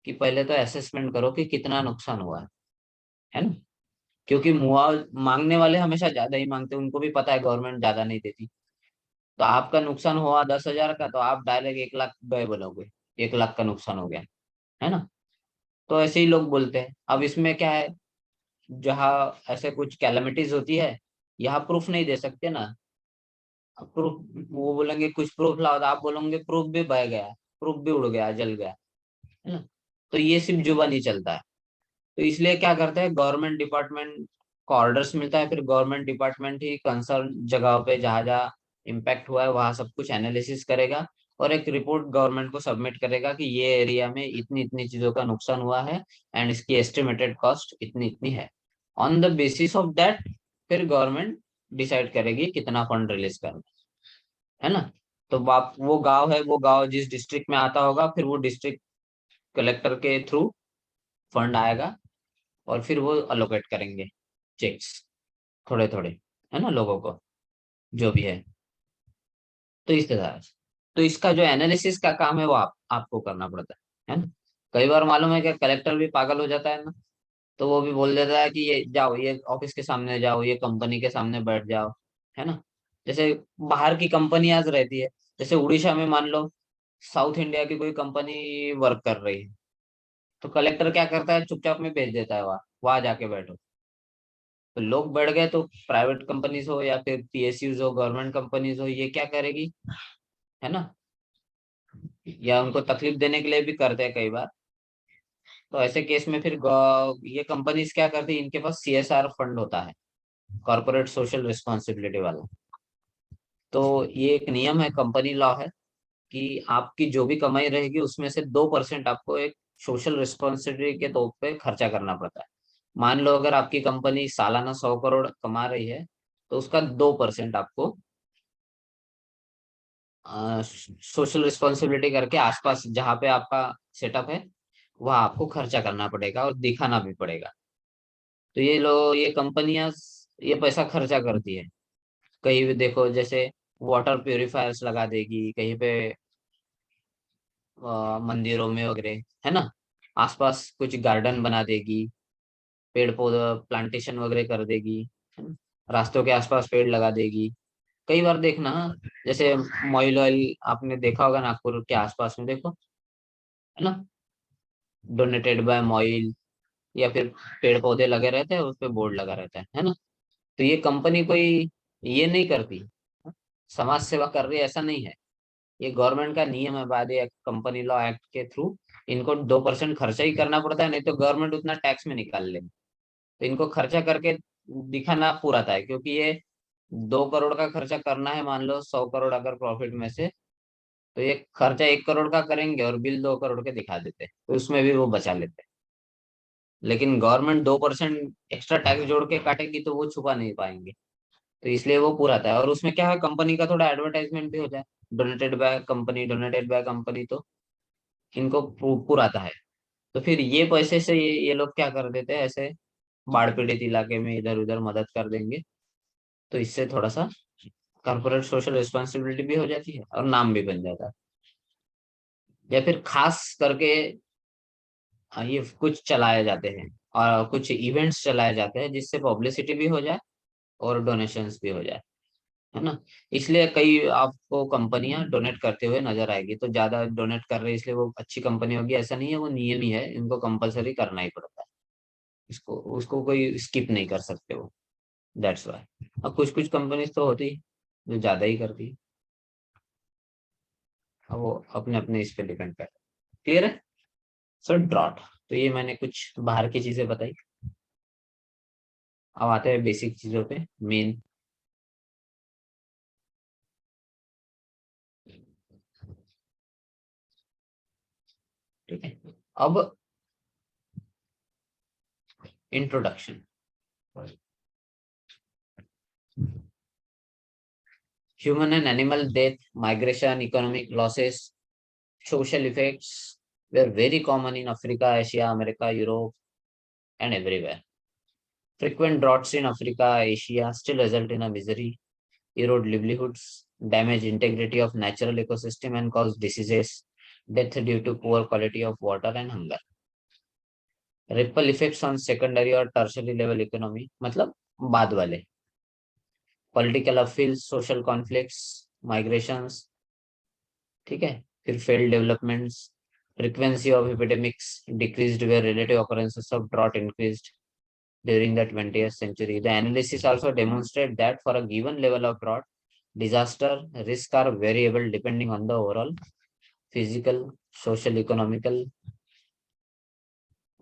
कि पहले तो असेसमेंट करो कि कितना नुकसान हुआ है ना। क्योंकि मुआवजा मांगने वाले हमेशा ज्यादा ही मांगते हैं, उनको भी पता है गवर्नमेंट ज्यादा नहीं देती। तो आपका नुकसान हुआ 10,000 का, तो आप डायरेक्ट 1 लाख गए बोलोगे, 1 लाख का नुकसान हो गया, है ना। तो ऐसे ही लोग बोलते हैं। अब इसमें क्या है, जहाँ ऐसे कुछ कैलमिटीज होती है, यहाँ प्रूफ नहीं दे सकते ना। प्रूफ, वो बोलेंगे कुछ प्रूफ लाओ, तो आप बोलोगे प्रूफ भी बह गया, प्रूफ भी उड़ गया, जल गया, है ना। तो ये सिर्फ जुबानी चलता है। तो इसलिए क्या करते हैं, गवर्नमेंट डिपार्टमेंट को ऑर्डर्स मिलता है, फिर गवर्नमेंट डिपार्टमेंट ही कंसर्न जगह पे जहाँ जहाँ इम्पैक्ट हुआ है वहां सब कुछ एनालिसिस करेगा, और एक रिपोर्ट गवर्नमेंट को सबमिट करेगा कि ये एरिया में इतनी इतनी चीजों का नुकसान हुआ है, एंड इसकी एस्टिमेटेड कॉस्ट इतनी इतनी है। On the basis of that फिर गवर्नमेंट डिसाइड करेगी कितना फंड रिलीज करना है ना। तो बाप वो गांव है, वो गांव जिस डिस्ट्रिक्ट में आता होगा, फिर वो डिस्ट्रिक्ट कलेक्टर के थ्रू फंड आएगा, और फिर वो अलोकेट करेंगे चेक्स थोड़े थोड़े, है ना, लोगों को, जो भी है। तो इस तरह से, तो इसका जो एनालिसिस का काम है वो आपको करना पड़ता है ना। कई बार मालूम है कि कलेक्टर भी पागल हो जाता है ना, तो वो भी बोल देता है कि ये जाओ, ये ऑफिस के सामने जाओ, ये कंपनी के सामने बैठ जाओ, है ना। जैसे बाहर की कंपनी आज रहती है, जैसे उड़ीसा में मान लो साउथ इंडिया की कोई कंपनी वर्क कर रही है, तो कलेक्टर क्या करता है, चुपचाप में भेज देता है, वहाँ वहां जाके बैठो। तो लोग बढ़ गए तो प्राइवेट कंपनीज हो या फिर पीएसयूज हो, गवर्नमेंट कंपनीज हो, ये क्या करेगी, है ना। या उनको तकलीफ देने के लिए भी करते हैं कई बार। तो ऐसे केस में फिर ये कंपनीज क्या करती है, इनके पास सीएसआर फंड होता है, कॉर्पोरेट सोशल रिस्पॉन्सिबिलिटी वाला। तो ये एक नियम है, कंपनी लॉ है, कि आपकी जो भी कमाई रहेगी उसमें से 2% आपको एक सोशल रिस्पॉन्सिबिलिटी के तौर पे खर्चा करना पड़ता है। मान लो अगर आपकी कंपनी सालाना 100 करोड़ कमा रही है, तो उसका 2% आपको सोशल रिस्पॉन्सिबिलिटी करके आसपास जहाँ पे आपका सेटअप है वहाँ आपको खर्चा करना पड़ेगा और दिखाना भी पड़ेगा। तो ये कंपनियां ये पैसा खर्चा करती है। कहीं भी देखो, जैसे वाटर प्यूरिफायर्स लगा देगी कहीं पे, मंदिरों में वगैरह, है ना। आसपास कुछ गार्डन बना देगी, पेड़ पौधा प्लांटेशन वगैरह कर देगी, है ना। रास्तों के आसपास पेड़ लगा देगी। कई बार देखना, हाँ, जैसे मोइल ऑयल आपने देखा होगा नागपुर के आसपास में, देखो, है ना, डोनेटेड बाय मोइल, या फिर पेड़ पौधे लगे रहते हैं, उस पे बोर्ड लगा रहता है ना। तो ये कंपनी कोई ये नहीं करती, समाज सेवा कर रही है ऐसा नहीं है। ये गवर्नमेंट का नियम है, बाद कंपनी लॉ एक्ट के थ्रू इनको 2% खर्चा ही करना पड़ता है, नहीं तो गवर्नमेंट उतना टैक्स में निकाल ले। तो इनको खर्चा करके दिखाना पूरा था, क्योंकि ये 2 करोड़ का खर्चा करना है, मान लो 100 करोड़ अगर प्रॉफिट में से, तो ये खर्चा 1 करोड़ का करेंगे और बिल 2 करोड़ के दिखा देते, तो उसमें भी वो बचा लेते। लेकिन गवर्नमेंट 2% एक्स्ट्रा टैक्स जोड़ के काटेगी तो वो छुपा नहीं पाएंगे। तो इसलिए वो पूरा था, और उसमें क्या है, कंपनी का थोड़ा एडवर्टाइजमेंट भी हो जाए, donated by company, donated by company, तो इनको पुराता है। तो फिर ये पैसे से ये लोग क्या कर देते हैं, ऐसे बाढ़ पीड़ित इलाके में इधर उधर मदद कर देंगे। तो इससे थोड़ा सा कॉर्पोरेट सोशल रिस्पॉन्सिबिलिटी भी हो जाती है और नाम भी बन जाता है। या फिर खास करके ये कुछ चलाए जाते हैं, और कुछ इवेंट्स चलाए जाते हैं जिससे पब्लिसिटी भी हो जाए और डोनेशंस भी हो जाए, है ना। इसलिए कई आपको कंपनियां डोनेट करते हुए नजर आएगी, तो ज्यादा डोनेट कर रहे हैं इसलिए वो अच्छी कंपनी होगी ऐसा नहीं है, वो नियम ही है, इनको कंपलसरी करना ही पड़ता है। इसको उसको कोई स्किप नहीं कर सकते वो। That's why. अब कुछ कुछ कंपनीज तो होती है जो ज्यादा ही करती है। अब वो अपने अपने इस पे डिपेंड करता है। क्लियर है सर? ड्रॉट। तो ये मैंने कुछ बाहर की चीजें बताई। अब आते हैं बेसिक चीजों पे, मेन। ठीक है। अब introduction. Human and animal death, migration, economic losses, social effects were very common in Africa, Asia, America, Europe, and everywhere. Frequent droughts in Africa, Asia still result in a misery, erode livelihoods, damage integrity of natural ecosystem, and cause diseases, death due to poor quality of water and hunger. Ripple effects on secondary or tertiary level economy, मतलब बाद वाले, political upheavals, social conflicts, migrations, ठीक है। फिर failed developments, frequency of epidemics decreased where relative occurrences of drought increased during the 20th century. The analysis also demonstrates that for a given level of drought, disaster risks are variable depending on the overall physical, social, economical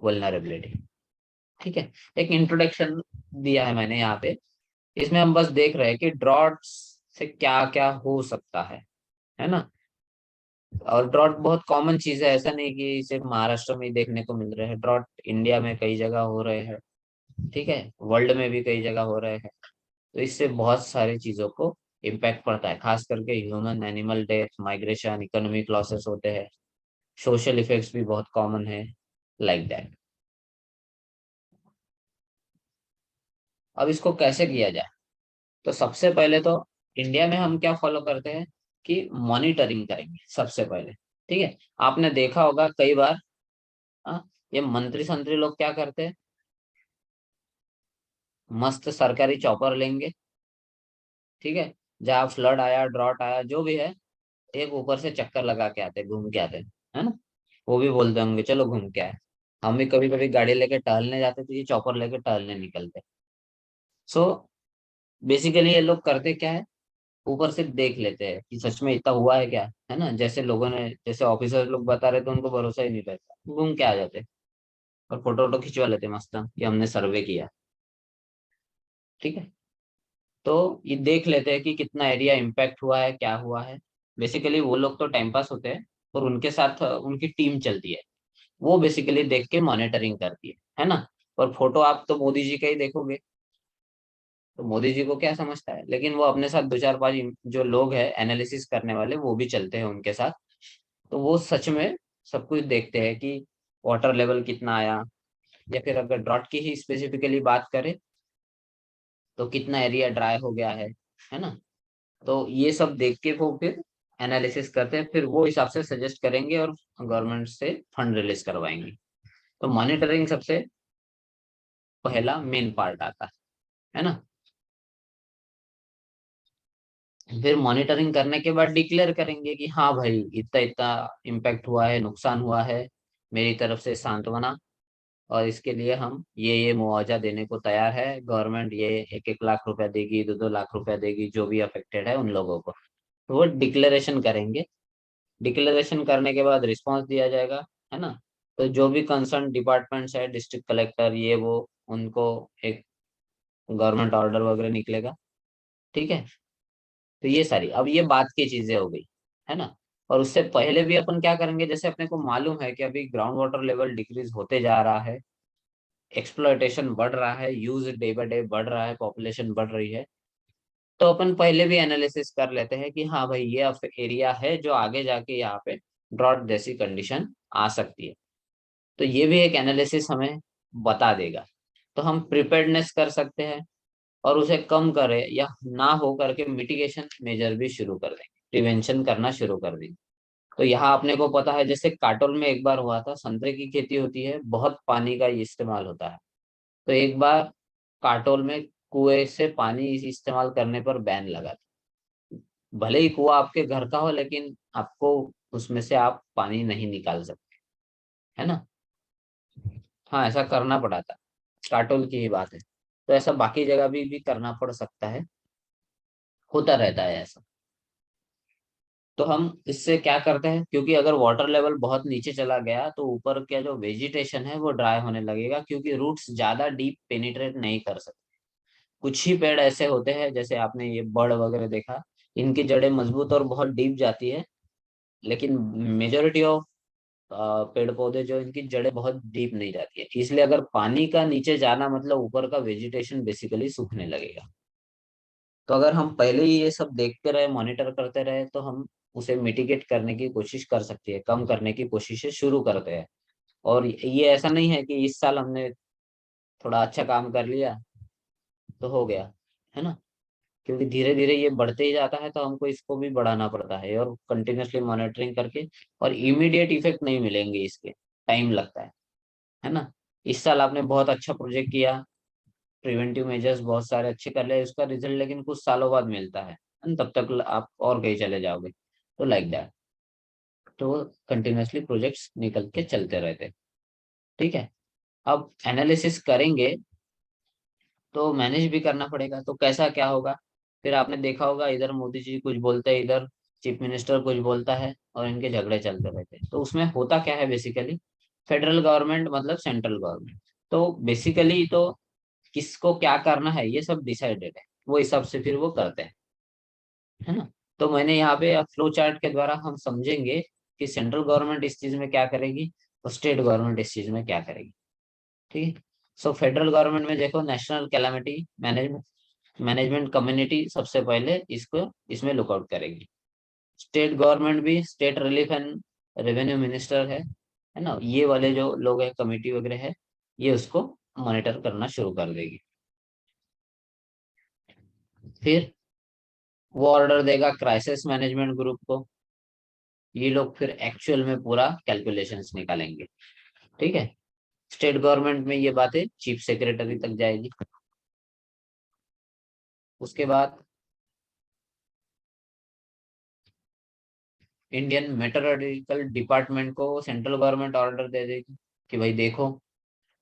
vulnerability. ठीक है। एक इंट्रोडक्शन दिया है मैंने यहाँ पे, इसमें हम बस देख रहे हैं कि ड्रॉट से क्या क्या हो सकता है ना। और ड्रॉट बहुत कॉमन चीज है, ऐसा नहीं कि सिर्फ महाराष्ट्र में ही देखने को मिल रहे हैं। ड्रॉट इंडिया में कई जगह हो रहे हैं, ठीक है, वर्ल्ड में भी कई जगह हो रहे हैं। तो इससे बहुत सारी चीजों को इम्पैक्ट पड़ता है, खास करके human animal death, migration, economic losses होते हैं, सोशल इफेक्ट्स भी बहुत कॉमन है, लाइक दैट। अब इसको कैसे किया जाए? तो सबसे पहले तो इंडिया में हम क्या फॉलो करते हैं कि मॉनिटरिंग करेंगे सबसे पहले। ठीक है। आपने देखा होगा कई बार, ये मंत्री संतरी लोग क्या करते हैं, मस्त सरकारी चौपर लेंगे, ठीक है, जहाँ फ्लड आया, ड्रॉट आया, जो भी है, एक ऊपर से चक्कर लगा के आते, घूम के आते, है ना। वो भी बोलते होंगे चलो घूम के आए। हम भी कभी कभी गाड़ी लेके टहलने जाते तो ये चौपर लेके टहलने निकलते। सो बेसिकली ये लोग करते क्या है, ऊपर से देख लेते हैं कि सच में इतना हुआ है क्या, है ना। जैसे लोगों ने, जैसे ऑफिसर लोग बता रहे तो उनको भरोसा ही नहीं रहता, घूम के आ जाते और फोटो वोटो खिंचवा लेते मस्त कि हमने सर्वे किया। ठीक है। तो ये देख लेते हैं कि कितना एरिया इम्पैक्ट हुआ है, क्या हुआ है, बेसिकली वो लोग तो टाइम पास होते हैं, और उनके साथ उनकी टीम चलती है, वो बेसिकली देख के मॉनिटरिंग करती है ना। और फोटो आप तो मोदी जी का ही देखोगे, तो मोदी जी को क्या समझता है, लेकिन वो अपने साथ दो चार पांच जो लोग हैं एनालिसिस करने वाले, वो भी चलते हैं उनके साथ। तो वो सच में सब कुछ देखते हैं कि वाटर लेवल कितना आया, या फिर अगर ड्रॉट की ही स्पेसिफिकली बात करें तो कितना एरिया ड्राई हो गया है ना। तो ये सब देख के वो फिर एनालिसिस करते हैं, फिर वो हिसाब से सजेस्ट करेंगे और गवर्नमेंट से फंड रिलीज करवाएंगे। तो मॉनिटरिंग सबसे पहला मेन पार्ट आता है ना। फिर मॉनिटरिंग करने के बाद डिक्लेयर करेंगे कि हाँ भाई इतना इतना इम्पैक्ट हुआ है, नुकसान हुआ है, मेरी तरफ से सांत्वना, और इसके लिए हम ये मुआवजा देने को तैयार है। गवर्नमेंट ये 1-1 लाख रुपया देगी, 2-2 लाख रुपया देगी, जो भी अफेक्टेड है उन लोगों को। तो वो डिक्लेरेशन करेंगे। डिक्लेरेशन करने के बाद रिस्पांस दिया जाएगा, है ना। तो जो भी कंसर्न डिपार्टमेंट्स है, डिस्ट्रिक्ट कलेक्टर ये वो, उनको एक गवर्नमेंट ऑर्डर वगैरह निकलेगा। ठीक है। तो ये सारी अब ये बात की चीजें हो गई, है ना। और उससे पहले भी अपन क्या करेंगे, जैसे अपने को मालूम है कि अभी ग्राउंड वाटर लेवल डिक्रीज होते जा रहा है, एक्सप्लॉयटेशन बढ़ रहा है, यूज डे बाय डे बढ़ रहा है, पॉपुलेशन बढ़ रही है। तो अपन पहले भी एनालिसिस कर लेते हैं कि हाँ भाई ये एरिया है जो आगे जाके यहाँ पे ड्रॉट जैसी कंडीशन आ सकती है। तो ये भी एक एनालिसिस हमें बता देगा। तो हम प्रिपेयर्डनेस कर सकते हैं, और उसे कम करें या ना हो करके मिटिगेशन मेजर भी शुरू कर देंगे, प्रिवेंशन करना शुरू कर देंगे। तो यहाँ अपने को पता है, जैसे काटोल में एक बार हुआ था, संतरे की खेती होती है, बहुत पानी का इस्तेमाल होता है। तो एक बार काटोल में कुएं से पानी इस्तेमाल करने पर बैन लगा था। भले ही कुआं आपके घर का हो, लेकिन आपको उसमें से आप पानी नहीं निकाल सकते, है ना। हाँ, ऐसा करना पड़ा था, काटोल की ही बात है। तो ऐसा बाकी जगह भी करना पड़ सकता है, होता रहता है ऐसा। तो हम इससे क्या करते हैं, क्योंकि अगर वाटर लेवल बहुत नीचे चला गया तो ऊपर का जो वेजिटेशन है वो ड्राई होने लगेगा, क्योंकि रूट्स ज्यादा डीप पेनिट्रेट नहीं कर सकते। कुछ ही पेड़ ऐसे होते हैं, जैसे आपने ये बर्ड वगैरह देखा, इनकी जड़ें मजबूत और बहुत डीप जाती है। लेकिन मेजोरिटी ऑफ पेड़ पौधे जो, इनकी जड़ें बहुत डीप नहीं जाती है, इसलिए अगर पानी का नीचे जाना मतलब ऊपर का वेजिटेशन बेसिकली सूखने लगेगा। तो अगर हम पहले ही ये सब देखते रहे, मॉनिटर करते रहे, तो हम उसे मिटिगेट करने की कोशिश कर सकते हैं, कम करने की कोशिशें शुरू करते हैं। और ये ऐसा नहीं है कि इस साल हमने थोड़ा अच्छा काम कर लिया तो हो गया, है ना। क्योंकि धीरे धीरे ये बढ़ते ही जाता है, तो हमको इसको भी बढ़ाना पड़ता है, और कंटिन्यूअसली मॉनिटरिंग करके। और इमीडिएट इफेक्ट नहीं मिलेंगे इसके, टाइम लगता है ना। इस साल आपने बहुत अच्छा प्रोजेक्ट किया, प्रिवेंटिव मेजर्स बहुत सारे अच्छे कर ले, उसका रिजल्ट लेकिन कुछ सालों बाद मिलता है, and तब तक आप और कहीं चले जाओगे। तो लाइक दैट। तो कंटिन्यूअसली प्रोजेक्ट्स निकल के चलते रहते हैं। ठीक है। अब एनालिसिस करेंगे तो मैनेज भी करना पड़ेगा, तो कैसा क्या होगा। फिर आपने देखा होगा, इधर मोदी जी कुछ बोलते हैं, इधर चीफ मिनिस्टर कुछ बोलता है, और इनके झगड़े चलते रहते हैं। तो उसमें होता क्या है बेसिकली, फेडरल गवर्नमेंट मतलब सेंट्रल गवर्नमेंट, तो बेसिकली तो किसको क्या करना है ये सब डिसाइडेड है, वो हिसाब से फिर वो करते हैं, है ना। तो मैंने यहाँ पे फ्लो चार्ट के द्वारा हम समझेंगे कि सेंट्रल गवर्नमेंट इस चीज में क्या करेगी, और स्टेट गवर्नमेंट इस चीज में क्या करेगी। ठीक है। सो फेडरल गवर्नमेंट में देखो, national calamity management management community सबसे पहले इसको इसमें लुकआउट करेगी। स्टेट गवर्नमेंट भी, state relief and revenue minister है ना, ये वाले जो लोग हैं, कमेटी वगैरह है, ये उसको मॉनिटर करना शुरू कर देगी। फिर वो ऑर्डर देगा क्राइसिस मैनेजमेंट ग्रुप को, ये लोग फिर एक्चुअल में पूरा कैलकुलेशंस निकालेंगे। ठीक है। स्टेट गवर्नमेंट में ये बातें चीफ सेक्रेटरी तक जाएगी। उसके बाद इंडियन मेट्रोलॉजिकल डिपार्टमेंट को सेंट्रल गवर्नमेंट ऑर्डर दे देगी कि भाई देखो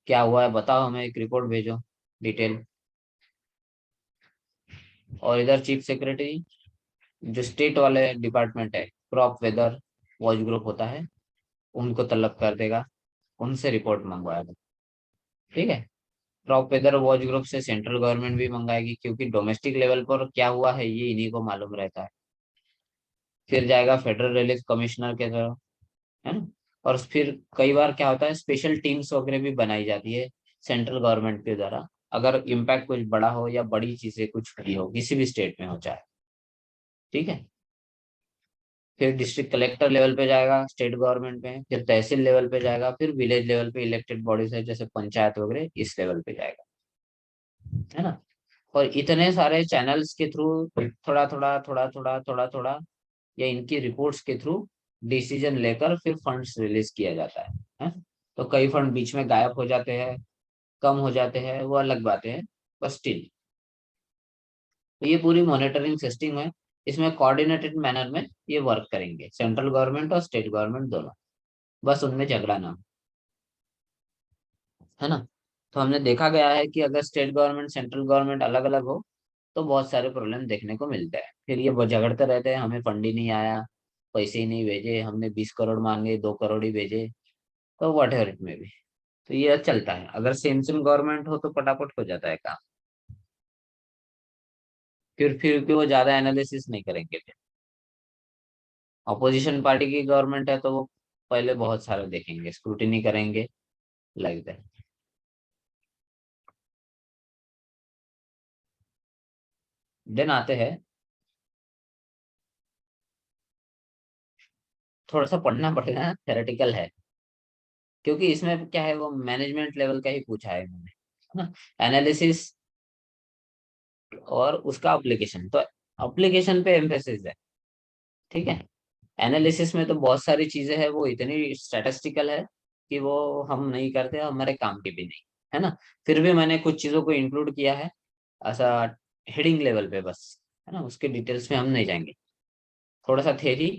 क्या हुआ है, बताओ, हमें एक रिपोर्ट भेजो, डिटेल। और इधर चीफ सेक्रेटरी, जो स्टेट वाले डिपार्टमेंट है, क्रॉप वेदर वॉच ग्रुप होता है, उनको तलब कर देगा, उनसे रिपोर्ट मंगवाएगा। ठीक है। क्रॉप वेदर वॉच ग्रुप से सेंट्रल गवर्नमेंट भी मंगाएगी, क्योंकि डोमेस्टिक लेवल पर क्या हुआ है ये इन्हीं को मालूम रहता है। फिर जाएगा फेडरल रिलीफ कमिश्नर के तरफ, है ना। और फिर कई बार क्या होता है, स्पेशल टीम्स वगैरह भी बनाई जाती है सेंट्रल गवर्नमेंट के द्वारा, अगर इम्पैक्ट कुछ बड़ा हो या बड़ी चीजें कुछ हुई हो किसी भी स्टेट में हो चाहे, ठीक है। फिर डिस्ट्रिक्ट कलेक्टर लेवल पे जाएगा स्टेट गवर्नमेंट में, फिर तहसील लेवल पे जाएगा, फिर विलेज लेवल पे इलेक्टेड बॉडीज है जैसे पंचायत वगैरह, इस लेवल पे जाएगा, है ना। और इतने सारे चैनल्स के थ्रू थोड़ा थोड़ा थोड़ा थोड़ा थोड़ा थोड़ा या इनकी रिपोर्ट्स के थ्रू डिसीजन लेकर फिर फंड्स रिलीज किया जाता है। तो कई फंड बीच में गायब हो जाते हैं, कम हो जाते हैं, वो अलग बातें हैं, बट स्टिल तो ये पूरी मॉनिटरिंग सिस्टम है। इसमें कोऑर्डिनेटेड मैनर में ये वर्क करेंगे सेंट्रल गवर्नमेंट और स्टेट गवर्नमेंट दोनों, बस उनमें झगड़ा ना हो, है ना। तो हमने देखा गया है कि अगर स्टेट गवर्नमेंट सेंट्रल गवर्नमेंट अलग अलग हो तो बहुत सारे प्रॉब्लम देखने को मिलते हैं, फिर ये झगड़ते रहते हैं, हमें फंड ही नहीं आया, पैसे ही नहीं भेजे, हमने 20 करोड़ मांगे 2 करोड़ ही भेजे, तो वट एवर इट में भी। तो ये चलता है, अगर सेम सेम गवर्नमेंट हो तो फटाफट हो जाता है काम, फिर भी वो ज्यादा एनालिसिस नहीं करेंगे। फिर ऑपोजिशन पार्टी की गवर्नमेंट है तो वो पहले बहुत सारे देखेंगे, स्क्रूटिनी करेंगे, लाइक दैट। देन आते हैं, थोड़ा सा पढ़ना पड़ेगा, थेरेटिकल है, क्योंकि इसमें क्या है वो मैनेजमेंट लेवल का ही पूछा है इन्होंने, है ना। एनालिसिस और उसका अप्लीकेशन, तो अप्लीकेशन पे एम्फेसिस है, ठीक है। एनालिसिस में तो बहुत सारी चीजें हैं, वो इतनी स्टैटिस्टिकल है कि वो हम नहीं करते, हमारे काम की भी नहीं, है ना। फिर भी मैंने कुछ चीजों को इंक्लूड किया है ऐसा हेडिंग लेवल पे बस, है ना, उसके डिटेल्स में हम नहीं जाएंगे। थोड़ा सा theory,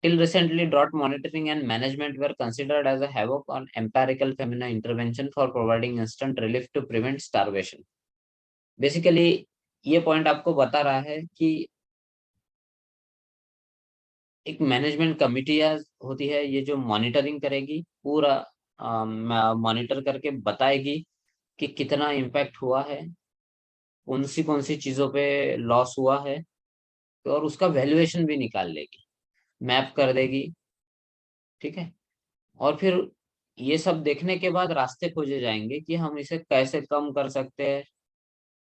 till recently drought monitoring and management were considered as a havoc on empirical feminine intervention for providing instant relief to prevent starvation। Basically ये पॉइंट आपको बता रहा है कि एक मैनेजमेंट कमिटी होती है, ये जो मॉनिटरिंग करेगी पूरा, मॉनिटर करके बताएगी कि कितना इम्पैक्ट हुआ है, कौन सी चीजों पे लॉस हुआ है, और उसका वैल्यूएशन भी निकाल लेगी, मैप कर देगी, ठीक है। और फिर ये सब देखने के बाद रास्ते खोजे जाएंगे कि हम इसे कैसे कम कर सकते हैं,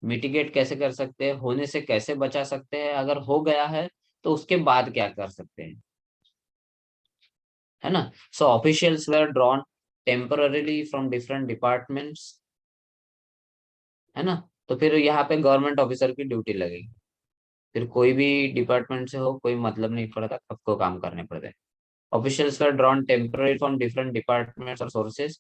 मिटिगेट कैसे कर सकते हैं, होने से कैसे बचा सकते हैं, अगर हो गया है तो उसके बाद क्या कर सकते हैं, है ना। So officials were drawn temporarily from different departments, है ना। तो फिर यहाँ पे गवर्नमेंट ऑफिसर की ड्यूटी लगेगी, फिर कोई भी डिपार्टमेंट से हो कोई मतलब नहीं पड़ता, सबको काम करने पड़ते हैं। Officials were drawn temporarily from different departments or sources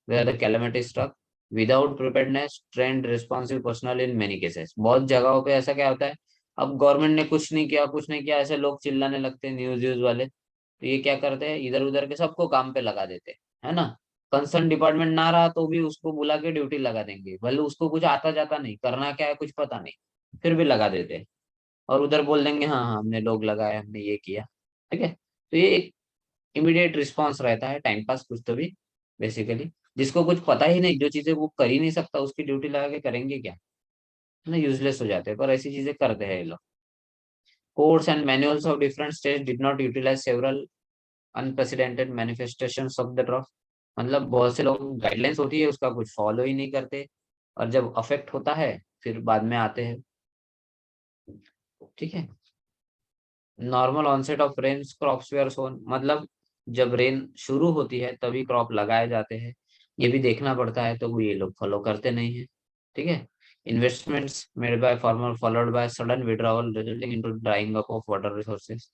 where the calamity struck without preparedness, trained responsive personnel in many cases। बहुत जगहों पे ऐसा क्या होता है, अब गवर्नमेंट ने कुछ नहीं किया, कुछ नहीं किया, ऐसे लोग चिल्लाने लगते हैं, न्यूज व्यूज वाले, तो ये क्या करते हैं, इधर उधर के सबको काम पे लगा देते हैं, है ना। कंसर्न डिपार्टमेंट ना रहा तो भी उसको बुला के ड्यूटी लगा देंगे, भले उसको कुछ आता जाता नहीं, करना क्या है कुछ पता नहीं, फिर भी लगा देते हैं। और उधर बोल देंगे हाँ हाँ हमने लोग लगाए, हमने ये किया, ठीक है। तो ये इमीडिएट रिस्पॉन्स रहता है, टाइम पास कुछ तो भी, बेसिकली जिसको कुछ पता ही नहीं, जो चीजें वो कर ही नहीं सकता, उसकी ड्यूटी लगा के करेंगे क्या, है ना, यूजलेस हो जाते हैं, पर ऐसी चीजें करते हैं ये लोग। Codes and manuals of different states did not utilize several unprecedented manifestations of the drop. मतलब बहुत से लोग, गाइडलाइंस होती है उसका कुछ फॉलो ही नहीं करते, और जब अफेक्ट होता है फिर बाद में आते हैं, ठीक है। Normal onset of rain crops were sown, मतलब जब रेन शुरू होती है तभी क्रॉप लगाए जाते हैं, ये भी देखना पड़ता है, तो वो ये लोग फॉलो करते नहीं है, ठीक है। Investments made by farmer followed by sudden withdrawal resulting into drawing up of water resources.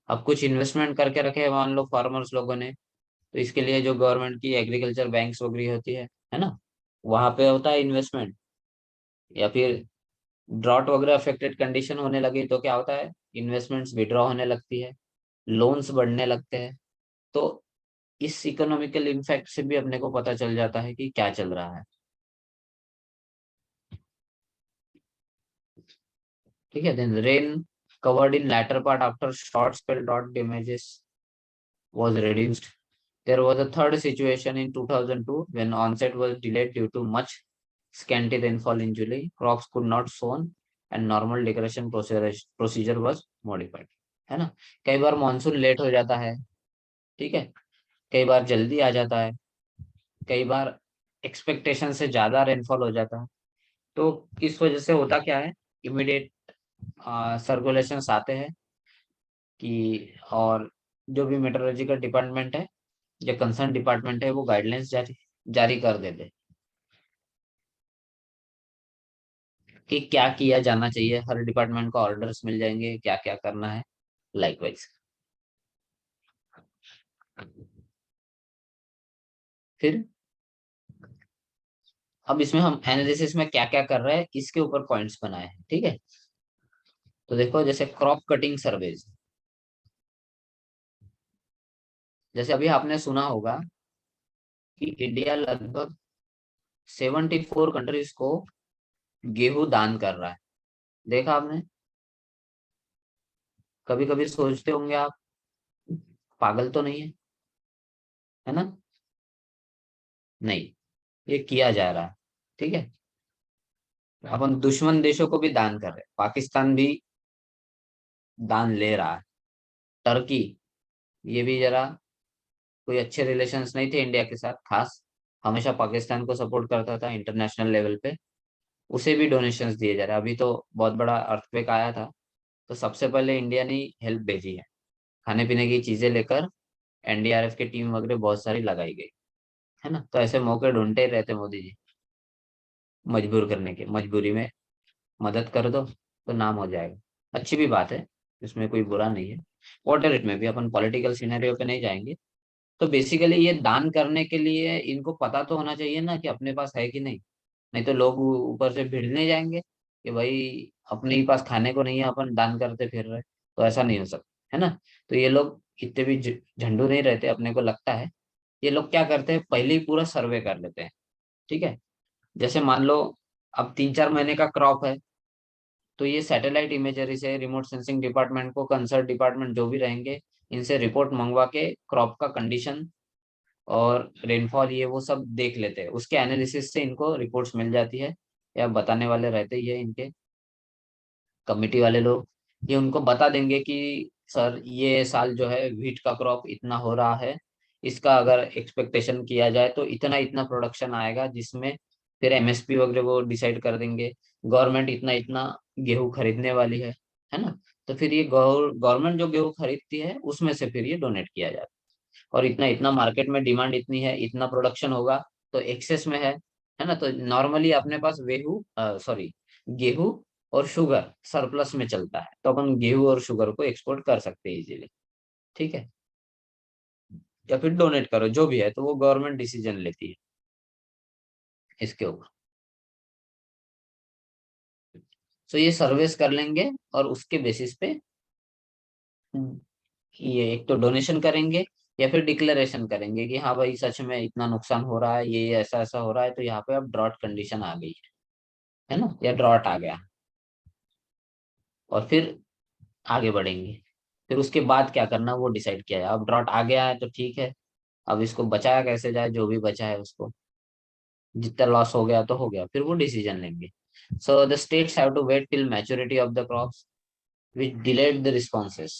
अब कुछ इन्वेस्टमेंट करके रखे हैं मान लो फार्मर्स लोगों ने, तो इसके लिए जो गवर्नमेंट की एग्रीकल्चर बैंक्स वगैरह होती है ना, वहां पे होता है इन्वेस्टमेंट, या फिर ड्रॉट वगैरह अफेक्टेड कंडीशन होने लगी तो क्या होता है, इन्वेस्टमेंट्स विड्रॉ होने लगती है, लोन्स बढ़ने लगते हैं। तो इस इकोनॉमिकल इम्पैक्ट से भी अपने को पता चल जाता है कि क्या चल रहा है, ठीक है। Then rain covered in latter part after short spell drought damages was reduced। There was a third situation in 2002 when onset was delayed due to much scanty rainfall in July, crops could not sown and normal decoration procedure was modified, है ना। कई बार मानसून लेट हो जाता है, ठीक है, कई बार जल्दी आ जाता है, कई बार एक्सपेक्टेशन से ज्यादा रेनफॉल हो जाता है। तो इस वजह से होता क्या है, इमीडिएट सर्कुलेशंस आते हैं कि, और जो भी मेट्रोलॉजिकल डिपार्टमेंट है, जो कंसर्न डिपार्टमेंट है, वो गाइडलाइंस जारी जारी कर देते हैं कि क्या किया जाना चाहिए। हर डिपार्टमेंट को ऑर्डर्स मिल जाएंगे क्या क्या करना है, लाइकवाइज। फिर अब इसमें हम एनालिसिस में क्या क्या कर रहे हैं, इसके ऊपर पॉइंट्स बनाए हैं, ठीक है। तो देखो, जैसे क्रॉप कटिंग सर्वेज, जैसे अभी आपने सुना होगा कि इंडिया लगभग 74 कंट्रीज को गेहूं दान कर रहा है। देखा आपने? कभी कभी सोचते होंगे आप, पागल तो नहीं है ना? नहीं, ये किया जा रहा है, ठीक है। अपन दुश्मन देशों को भी दान कर रहे हैं, पाकिस्तान भी दान ले रहा है, टर्की, ये भी जरा कोई अच्छे रिलेशंस नहीं थे इंडिया के साथ, खास हमेशा पाकिस्तान को सपोर्ट करता था इंटरनेशनल लेवल पे, उसे भी डोनेशंस दिए जा रहे हैं। अभी तो बहुत बड़ा अर्थक्वेक आया था, तो सबसे पहले इंडिया ने हेल्प भेजी है, खाने पीने की चीजें लेकर एनडीआरएफ की टीम वगैरह बहुत सारी लगाई गई, है ना। तो ऐसे मौके ढूंढते ही रहते मोदी जी, मजबूर करने के, मजबूरी में मदद कर दो तो नाम हो जाएगा। अच्छी भी बात है, इसमें कोई बुरा नहीं है। वॉटर इट में भी, अपन पॉलिटिकल सिनेरियो पे नहीं जाएंगे। तो बेसिकली ये दान करने के लिए इनको पता तो होना चाहिए ना कि अपने पास है कि नहीं। नहीं तो लोग ऊपर से भिड़ने जाएंगे कि भाई अपने ही पास खाने को नहीं है, अपन दान करते फिर रहे, तो ऐसा नहीं हो सकता, है ना। तो ये लोग इतने भी झंडू नहीं रहते, अपने को लगता है। ये लोग क्या करते हैं, पहले ही पूरा सर्वे कर लेते हैं, ठीक है। जैसे मान लो अब 3-4 महीने का क्रॉप है, तो ये सैटेलाइट इमेजरी से रिमोट सेंसिंग डिपार्टमेंट को, कंसर्न डिपार्टमेंट जो भी रहेंगे, इनसे रिपोर्ट मंगवा के क्रॉप का कंडीशन और रेनफॉल ये वो सब देख लेते हैं। उसके एनालिसिस से इनको रिपोर्ट्स मिल जाती है, या बताने वाले रहते ही है इनके कमिटी वाले लोग। ये उनको बता देंगे कि सर ये साल जो है व्हीट का क्रॉप इतना हो रहा है, इसका अगर एक्सपेक्टेशन किया जाए तो इतना इतना प्रोडक्शन आएगा, जिसमें फिर एमएसपी वगैरह वो डिसाइड कर देंगे। गवर्नमेंट इतना इतना गेहूं खरीदने वाली है ना। तो फिर ये गवर्नमेंट जो गेहूं खरीदती है उसमें से फिर ये डोनेट किया जाता है। और इतना इतना मार्केट में डिमांड इतनी है, इतना प्रोडक्शन होगा, तो एक्सेस में है ना। तो नॉर्मली अपने पास गेहूं और शुगर सरप्लस में चलता है, तो अपन गेहूं और शुगर को एक्सपोर्ट कर सकते हैं इजीली, ठीक है। या फिर डोनेट करो, जो भी है, तो वो गवर्नमेंट डिसीजन लेती है इसके ऊपर। तो ये सर्वेस कर लेंगे, और उसके बेसिस पे ये एक तो डोनेशन करेंगे, या फिर डिक्लेरेशन करेंगे कि हाँ भाई सच में इतना नुकसान हो रहा है, ये ऐसा ऐसा हो रहा है, तो यहाँ पे अब ड्रॉट कंडीशन आ गई है ना, या ड्रॉट आ गया। और फिर आगे बढ़ेंगे। फिर उसके बाद क्या करना वो डिसाइड किया जाए। अब ड्रॉट आ गया है तो ठीक है, अब इसको बचाया कैसे जाए, जो भी बचा है उसको, जितना लॉस हो गया तो हो गया, फिर वो डिसीजन लेंगे। So the states have to wait till maturity of the crops which delayed the responses,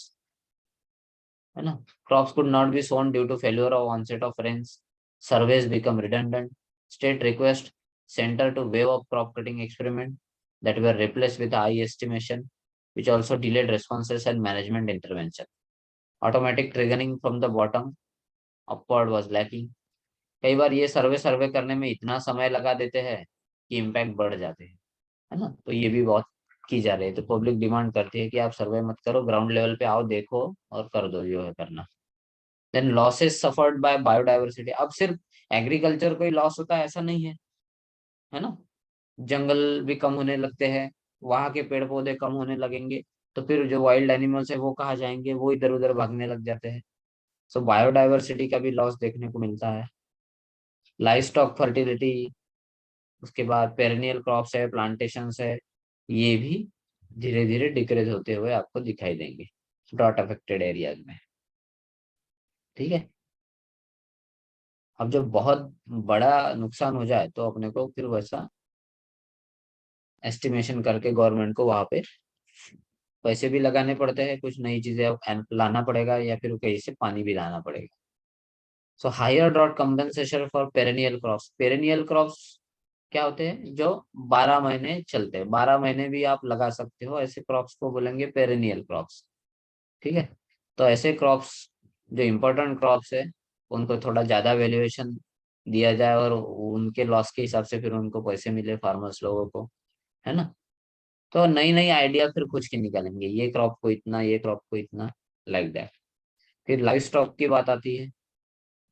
है ना। Crops could not be sown due to failure or onset of rains. Surveys become redundant. State request center to waive of crop cutting experiment that were replaced with high estimation, which also delayed responses and management intervention. Automatic triggering from the bottom upward was lacking. कई बार ये सर्वे सर्वे करने में इतना समय लगा देते हैं कि इम्पैक्ट बढ़ जाते हैं, है ना। तो ये भी बहुत की जा रही है। तो पब्लिक डिमांड करती है कि आप सर्वे मत करो, ग्राउंड लेवल पे आओ, देखो और कर दो जो है करना। Then losses suffered by biodiversity. अब सिर्फ एग्रीकल्चर को ही लॉस होता है ऐसा नहीं है ना। जंगल भी कम होने लगते हैं, वहां के पेड़ पौधे कम होने लगेंगे, तो फिर जो वाइल्ड एनिमल्स है वो कहाँ जाएंगे, वो इधर उधर भागने लग जाते हैं। सो बायोडायवर्सिटी का भी लॉस देखने को मिलता है। लाइव स्टॉक फर्टिलिटी, उसके बाद पेरेनियल क्रॉप्स है, प्लांटेशन है, ये भी धीरे धीरे डिक्रीज होते हुए आपको दिखाई देंगे ड्रॉट अफेक्टेड एरियाज में, ठीक है। अब जब बहुत बड़ा नुकसान हो जाए तो अपने को फिर वैसा एस्टिमेशन करके गवर्नमेंट को वहां पे पैसे भी लगाने पड़ते हैं, कुछ नई चीजें अब लाना पड़ेगा या फिर कहीं से पानी भी लाना पड़ेगा। So higher drought compensation for perennial crops. Perennial crops क्या होते हैं? जो 12 महीने चलते हैं, 12 महीने भी आप लगा सकते हो, ऐसे क्रॉप्स को बोलेंगे पेरेनियल क्रॉप्स। ठीक है। तो ऐसे क्रॉप्स जो इम्पोर्टेंट क्रॉप्स है, उनको थोड़ा ज्यादा वैल्यूएशन दिया जाए और उनके लॉस के हिसाब से फिर उनको पैसे मिले फार्मर्स लोगों को, है ना। तो नई नई आइडिया फिर कुछ के निकालेंगे, ये क्रॉप को इतना, ये क्रॉप को इतना, लाइक दैट। फिर लाइफ स्टॉक की बात आती है,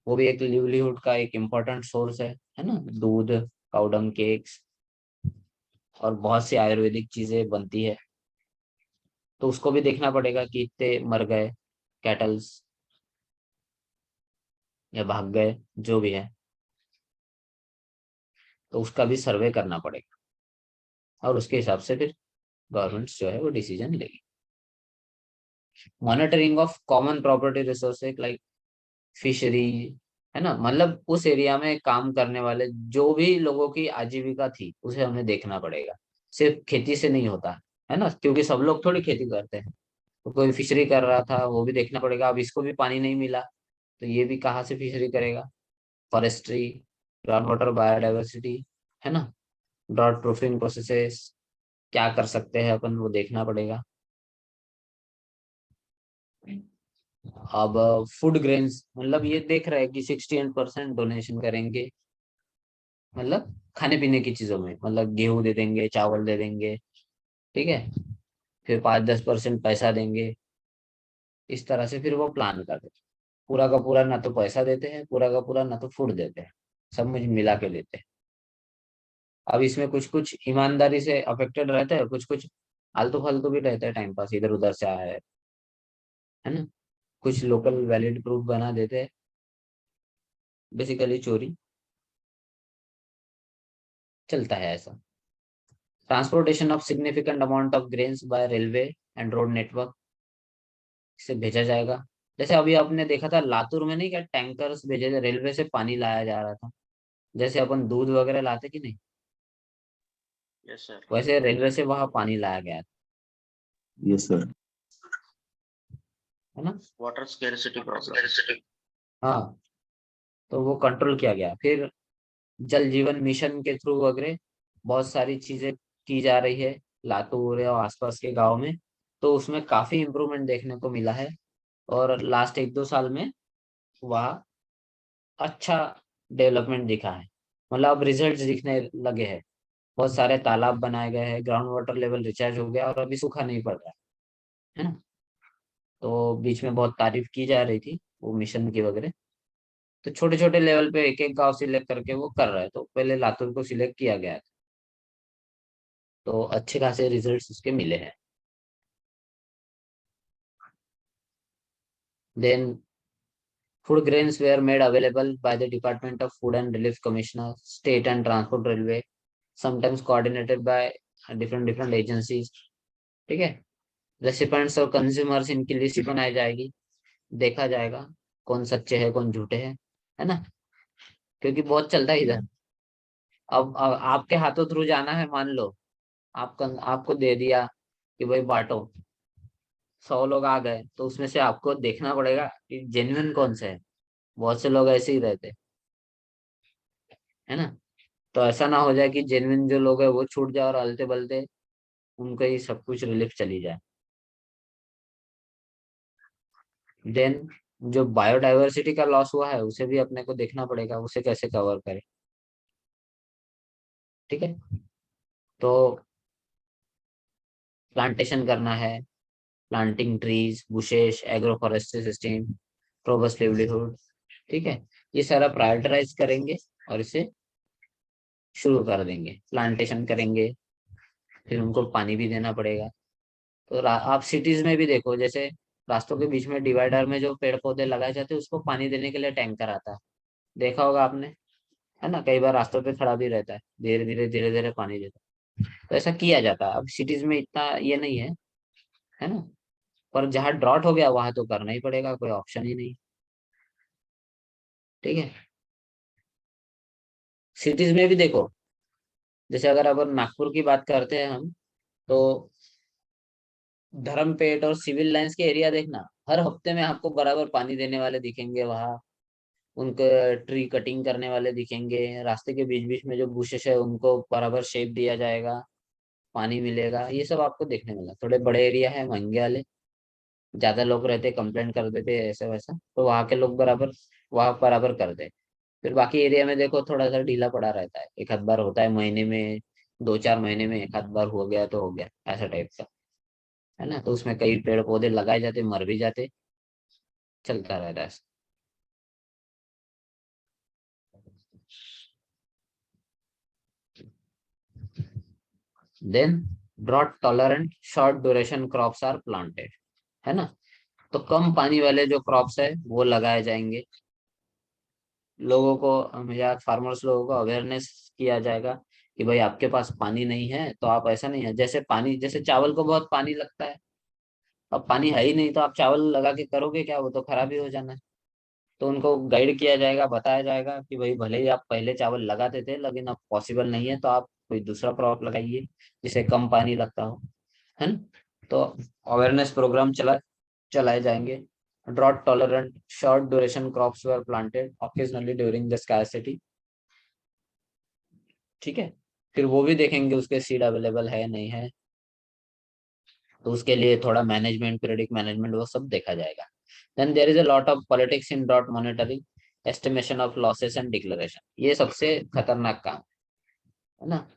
वो भी एक लिवलीहुड का एक इम्पोर्टेंट सोर्स है ना। दूध, काउडंग, केक्स और बहुत सी आयुर्वेदिक चीजें बनती है। तो उसको भी देखना पड़ेगा कि इतने मर गए कैटल्स या भाग गए, जो भी है, तो उसका भी सर्वे करना पड़ेगा और उसके हिसाब से फिर गवर्नमेंट जो है वो डिसीजन लेगी। Monitoring of common property resources like fishery, है ना। मतलब उस एरिया में काम करने वाले जो भी लोगों की आजीविका थी उसे हमें देखना पड़ेगा। सिर्फ खेती से नहीं होता, है ना, क्योंकि सब लोग थोड़ी खेती करते हैं। तो कोई फिशरी कर रहा था, वो भी देखना पड़ेगा। अब इसको भी पानी नहीं मिला तो ये भी कहाँ से फिशरी करेगा। फॉरेस्ट्री, ग्राउंड वाटर बायोडाइवर्सिटी, है ना, ड्रॉट प्रूफिंग प्रोसेसेस, क्या कर सकते हैं अपन, वो देखना पड़ेगा। अब फूड ग्रेन्स, मतलब ये देख रहे हैं कि 68% डोनेशन करेंगे, मतलब खाने पीने की चीजों में, मतलब गेहूं दे देंगे, चावल दे देंगे, ठीक है। फिर 5-10% पैसा देंगे। इस तरह से फिर वो प्लान करते हैं। पूरा का पूरा ना तो पैसा देते हैं, पूरा का पूरा ना तो फूड देते हैं, सब मुझे मिला के देते हैं। अब इसमें कुछ कुछ ईमानदारी से अफेक्टेड रहते हैं, कुछ कुछ आलतू फालतू भी रहता है, टाइम पास इधर उधर से आया है ना। कुछ लोकल वैलिड प्रूफ बना देते हैं, बेसिकली चोरी चलता है ऐसा। Transportation of significant amount of grains by railway and road network से भेजा जाएगा। जैसे अभी आपने देखा था लातूर में, नहीं क्या टैंकर्स भेजे थे, रेलवे से पानी लाया जा रहा था, जैसे अपन दूध वगैरह लाते कि नहीं, यस सर। वैसे रेलवे से वहां पानी लाया गया था, यस सर। है ना। Water scarcity problem. हाँ, तो वो कंट्रोल किया गया। फिर जल जीवन मिशन के थ्रू वगैरह बहुत सारी चीजें की जा रही है लातूर और आसपास के गांव में। तो उसमें काफी इम्प्रूवमेंट देखने को मिला है और लास्ट 1-2 साल में वहाँ अच्छा डेवलपमेंट दिखा है। मतलब अब रिजल्ट्स दिखने लगे हैं, बहुत सारे तालाब बनाए गए हैं, ग्राउंड वाटर लेवल रिचार्ज हो गया और अभी सूखा नहीं पड़ रहा है ना। तो बीच में बहुत तारीफ की जा रही थी वो मिशन की वगैरह। तो छोटे छोटे लेवल पे एक एक गांव सिलेक्ट करके वो कर रहा है, तो पहले लातूर को सिलेक्ट किया गया था, तो अच्छे खासे रिजल्ट्स उसके मिले हैं। Then food grains were made available by the Department of Food and Relief Commissioner, State and Transport Railway, sometimes coordinated by different different agencies। ठीक है। रेसिपेंट्स और कंज्यूमर्स इनकी लिस्ट बनाई जाएगी, देखा जाएगा कौन सच्चे हैं कौन झूठे हैं, है ना, क्योंकि बहुत चलता है इधर। अब आपके हाथों थ्रू जाना है, मान लो आपको दे दिया कि भाई बांटो, 100 लोग आ गए, तो उसमें से आपको देखना पड़ेगा कि जेन्युइन कौन से है। बहुत से लोग ऐसे ही रहते हैं, है ना। तो ऐसा ना हो जाए कि जेन्युइन जो लोग है वो छूट जाए और अलते बलते उनको ही सब कुछ रिलीफ चली जाए। देन जो बायोडाइवर्सिटी का लॉस हुआ है उसे भी अपने को देखना पड़ेगा, उसे कैसे कवर करें। ठीक है। तो प्लांटेशन करना है, planting trees, bushes, agro forestry system, robust livelihood, ठीक है, ये सारा प्रायोरिटाइज करेंगे और इसे शुरू कर देंगे, प्लांटेशन करेंगे। फिर उनको पानी भी देना पड़ेगा। तो आप सिटीज में भी देखो, जैसे रास्तों के बीच में डिवाइडर में जो पेड़ पौधे लगाए जाते हैं उसको पानी देने के लिए टैंकर आता है, देखा होगा आपने, है ना। कई बार रास्तों पे खड़ा भी रहता है, धीरे धीरे पानी देता है। तो ऐसा किया जाता है। अब सिटीज में इतना ये नहीं है ना। पर जहाँ ड्रॉट हो गया वहां तो करना ही पड़ेगा, कोई ऑप्शन ही नहीं। ठीक है। सिटीज में भी देखो, जैसे अगर अपन नागपुर की बात करते हैं हम, तो धर्मपेट और सिविल लाइंस के एरिया देखना, हर हफ्ते में आपको बराबर पानी देने वाले दिखेंगे वहाँ, उनके ट्री कटिंग करने वाले दिखेंगे, रास्ते के बीच बीच में जो बुशेस है उनको बराबर शेप दिया जाएगा, पानी मिलेगा, ये सब आपको देखने मिला। थोड़े बड़े एरिया है महंगे वाले, ज्यादा लोग रहते, कंप्लेंट कर देते ऐसा वैसा, तो वहाँ के लोग बराबर वहाँ बराबर कर दे। फिर बाकी एरिया में देखो थोड़ा सा ढीला पड़ा रहता है, एक आध बार होता है महीने में, 2-4 महीने में एक आध बार हो गया तो हो गया, ऐसा टाइप का है ना। तो उसमें कई पेड़ पौधे लगाए जाते, मर भी जाते, चलता रहता है। Then drought tolerant short duration crops are planted, है ना। तो कम पानी वाले जो क्रॉप्स है वो लगाए जाएंगे, लोगों को या फार्मर्स लोगों को अवेयरनेस किया जाएगा कि भाई आपके पास पानी नहीं है तो आप, ऐसा नहीं है जैसे पानी, जैसे चावल को बहुत पानी लगता है, अब पानी है ही नहीं तो आप चावल लगा के करोगे क्या, वो तो खराब ही हो जाना है। तो उनको गाइड किया जाएगा, बताया जाएगा कि भाई भले ही आप पहले चावल लगाते थे लेकिन अब पॉसिबल नहीं है तो आप कोई दूसरा क्रॉप लगाइए जिसे कम पानी लगता हो, है ना। तो अवेयरनेस प्रोग्राम चलाए जाएंगे। Drought tolerant short duration crops were planted occasionally during the scarcity, ठीक है। फिर वो भी देखेंगे उसके सीड अवेलेबल है नहीं है, तो उसके लिए थोड़ा मैनेजमेंट, पीरियडिक मैनेजमेंट, वो सब देखा जाएगा। Then there is a lot of politics in drought monitoring, estimation of losses and declaration, ये सबसे खतरनाक काम है ना।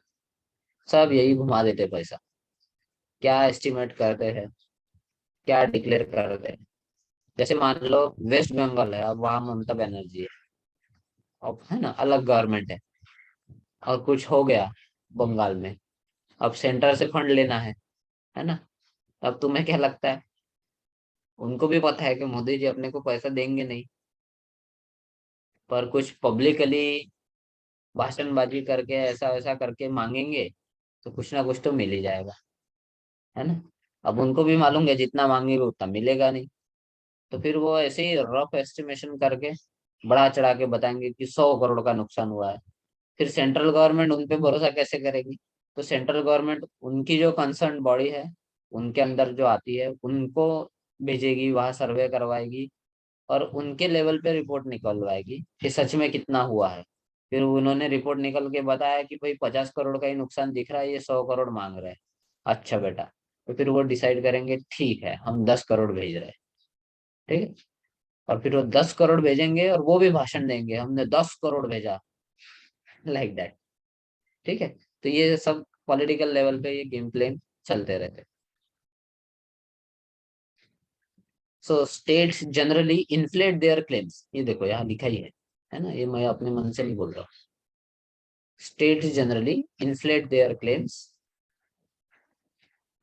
सब यही घुमा देते पैसा, क्या एस्टिमेट करते हैं, क्या डिक्लेयर करते हैं। जैसे मान लो वेस्ट बंगाल है, अब वहां ममता बनर्जी है, अब है ना अलग गवर्नमेंट है, और कुछ हो गया बंगाल में, अब सेंटर से फंड लेना है ना। अब तुम्हें क्या लगता है, उनको भी पता है कि मोदी जी अपने को पैसा देंगे नहीं, पर कुछ पब्लिकली भाषणबाजी करके ऐसा वैसा करके मांगेंगे तो कुछ ना कुछ तो मिल ही जाएगा, है ना। अब उनको भी मालूम है जितना मांगेंगे उतना मिलेगा नहीं, तो फिर वो ऐसे ही रफ एस्टिमेशन करके बढ़ा चढ़ा के बताएंगे कि 100 करोड़ का नुकसान हुआ है। फिर सेंट्रल गवर्नमेंट उन पे भरोसा कैसे करेगी। तो सेंट्रल गवर्नमेंट उनकी जो कंसर्न बॉडी है उनके अंदर जो आती है उनको भेजेगी, वहां सर्वे करवाएगी और उनके लेवल पे रिपोर्ट निकलवाएगी कि सच में कितना हुआ है। फिर उन्होंने रिपोर्ट निकल के बताया कि भाई 50 करोड़ का ही नुकसान दिख रहा है, ये 100 करोड़ मांग रहे हैं। अच्छा बेटा, तो फिर वो डिसाइड करेंगे ठीक है हम 10 करोड़ भेज रहे हैं, ठीक है। और फिर वो 10 करोड़ भेजेंगे और वो भी भाषण देंगे हमने 10 करोड़ भेजा, लाइक दैट, ठीक है। तो ये सब पॉलिटिकल लेवल पे ये गेम प्लेन चलते रहते हैं। सो states generally inflate there claims, ये देखो यहाँ लिखा ही है ना, ये मैं अपने मन से नहीं बोल रहा हूँ। States generally inflate their claims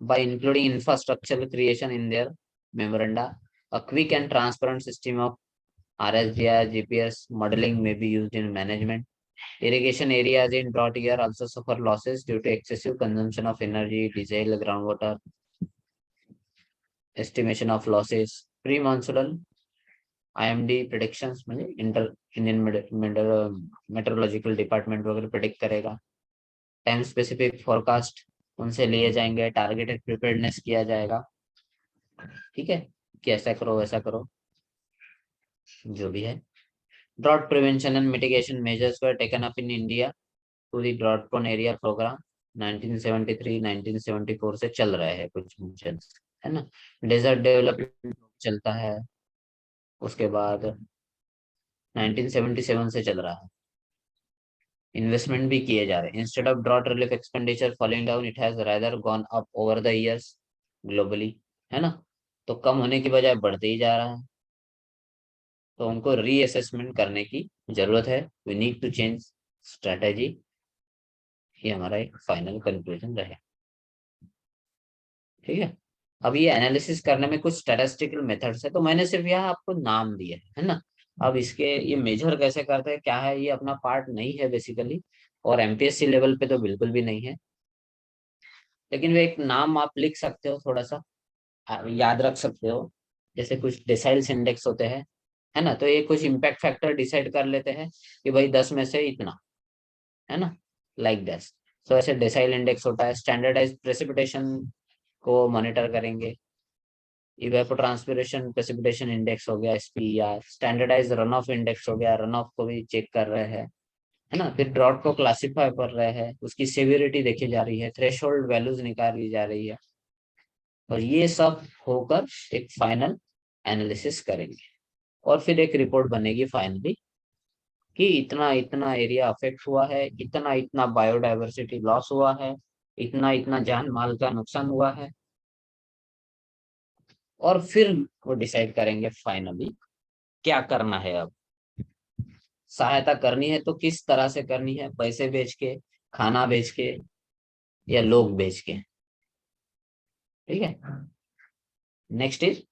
by including infrastructure creation in their memoranda. A quick and transparent system of RSGI GPS modeling may be used in management. Irrigation areas in drought year also suffer losses due to excessive consumption of energy, diesel, groundwater. Estimation of losses. Pre-monsoonal IMD predictions म्हणजे इंडियन मेट्रोलॉजिकल डिपार्टमेंट वगैरह प्रिडिक्ट करेगा। टाइम स्पेसिफिक फोरकास्ट उनसे लिए जाएंगे, टारगेटेड प्रिपेयर्डनेस किया जाएगा, ठीक है, कि ऐसा करो वैसा करो, जो भी है। Drought prevention and mitigation measures were taken up in India to the drought prone area programme 1973-1974 से चल रहे हैं कुछ मिशन, है ना। डेजर्ट डेवलपमेंट चलता है, उसके बाद 1977 से चल रहा है। इन्वेस्टमेंट भी किए जा रहे हैं, instead of drought relief expenditure falling down it has rather gone up over the years globally, है ना। तो कम होने की बजाय बढ़ते ही जा रहा है, तो उनको रीअसेसमेंट करने की जरूरत है। We need to change strategy, ये हमारा एक फाइनल कंक्लूजन रहे, ठीक है। अब ये एनालिसिस करने में कुछ स्टैटिस्टिकल मेथड्स है, तो मैंने सिर्फ यहाँ आपको नाम दिए है ना। अब इसके ये मेजर कैसे करते हैं क्या है, ये अपना पार्ट नहीं है बेसिकली, और एमपीएससी लेवल पे तो बिल्कुल भी नहीं है, लेकिन वे एक नाम आप लिख सकते हो, थोड़ा सा याद रख सकते हो। जैसे कुछ डिसाइल्स इंडेक्स होते हैं, है ना, तो ये कुछ इम्पैक्ट फैक्टर डिसाइड कर लेते हैं कि भाई 10 में से इतना, है ना, लाइक दैट। तो ऐसे डिसाइल इंडेक्स होता है, स्टैंडर्डाइज प्रेसिपिटेशन को मॉनिटर करेंगे। इवेपोट्रांसपिरेशन प्रेसिपिटेशन इंडेक्स हो गया एसपी, या स्टैंडर्डाइज रन ऑफ इंडेक्स हो गया, रन ऑफ को भी चेक कर रहे हैं, है ना। फिर ड्रॉट को क्लासिफाई कर रहे हैं, उसकी सेवियरिटी देखी जा रही है, थ्रेशोल्ड वैल्यूज निकाली जा रही है, और ये सब होकर एक फाइनल एनालिसिस करेंगे और फिर एक रिपोर्ट बनेगी फाइनली कि इतना इतना एरिया अफेक्ट हुआ है, इतना इतना बायोडायवर्सिटी लॉस हुआ है, इतना इतना जान माल का नुकसान हुआ है, और फिर वो डिसाइड करेंगे फाइनली क्या करना है। अब सहायता करनी है तो किस तरह से करनी है, पैसे बेच के, खाना बेच के, या लोग बेच के। ठीक है, next is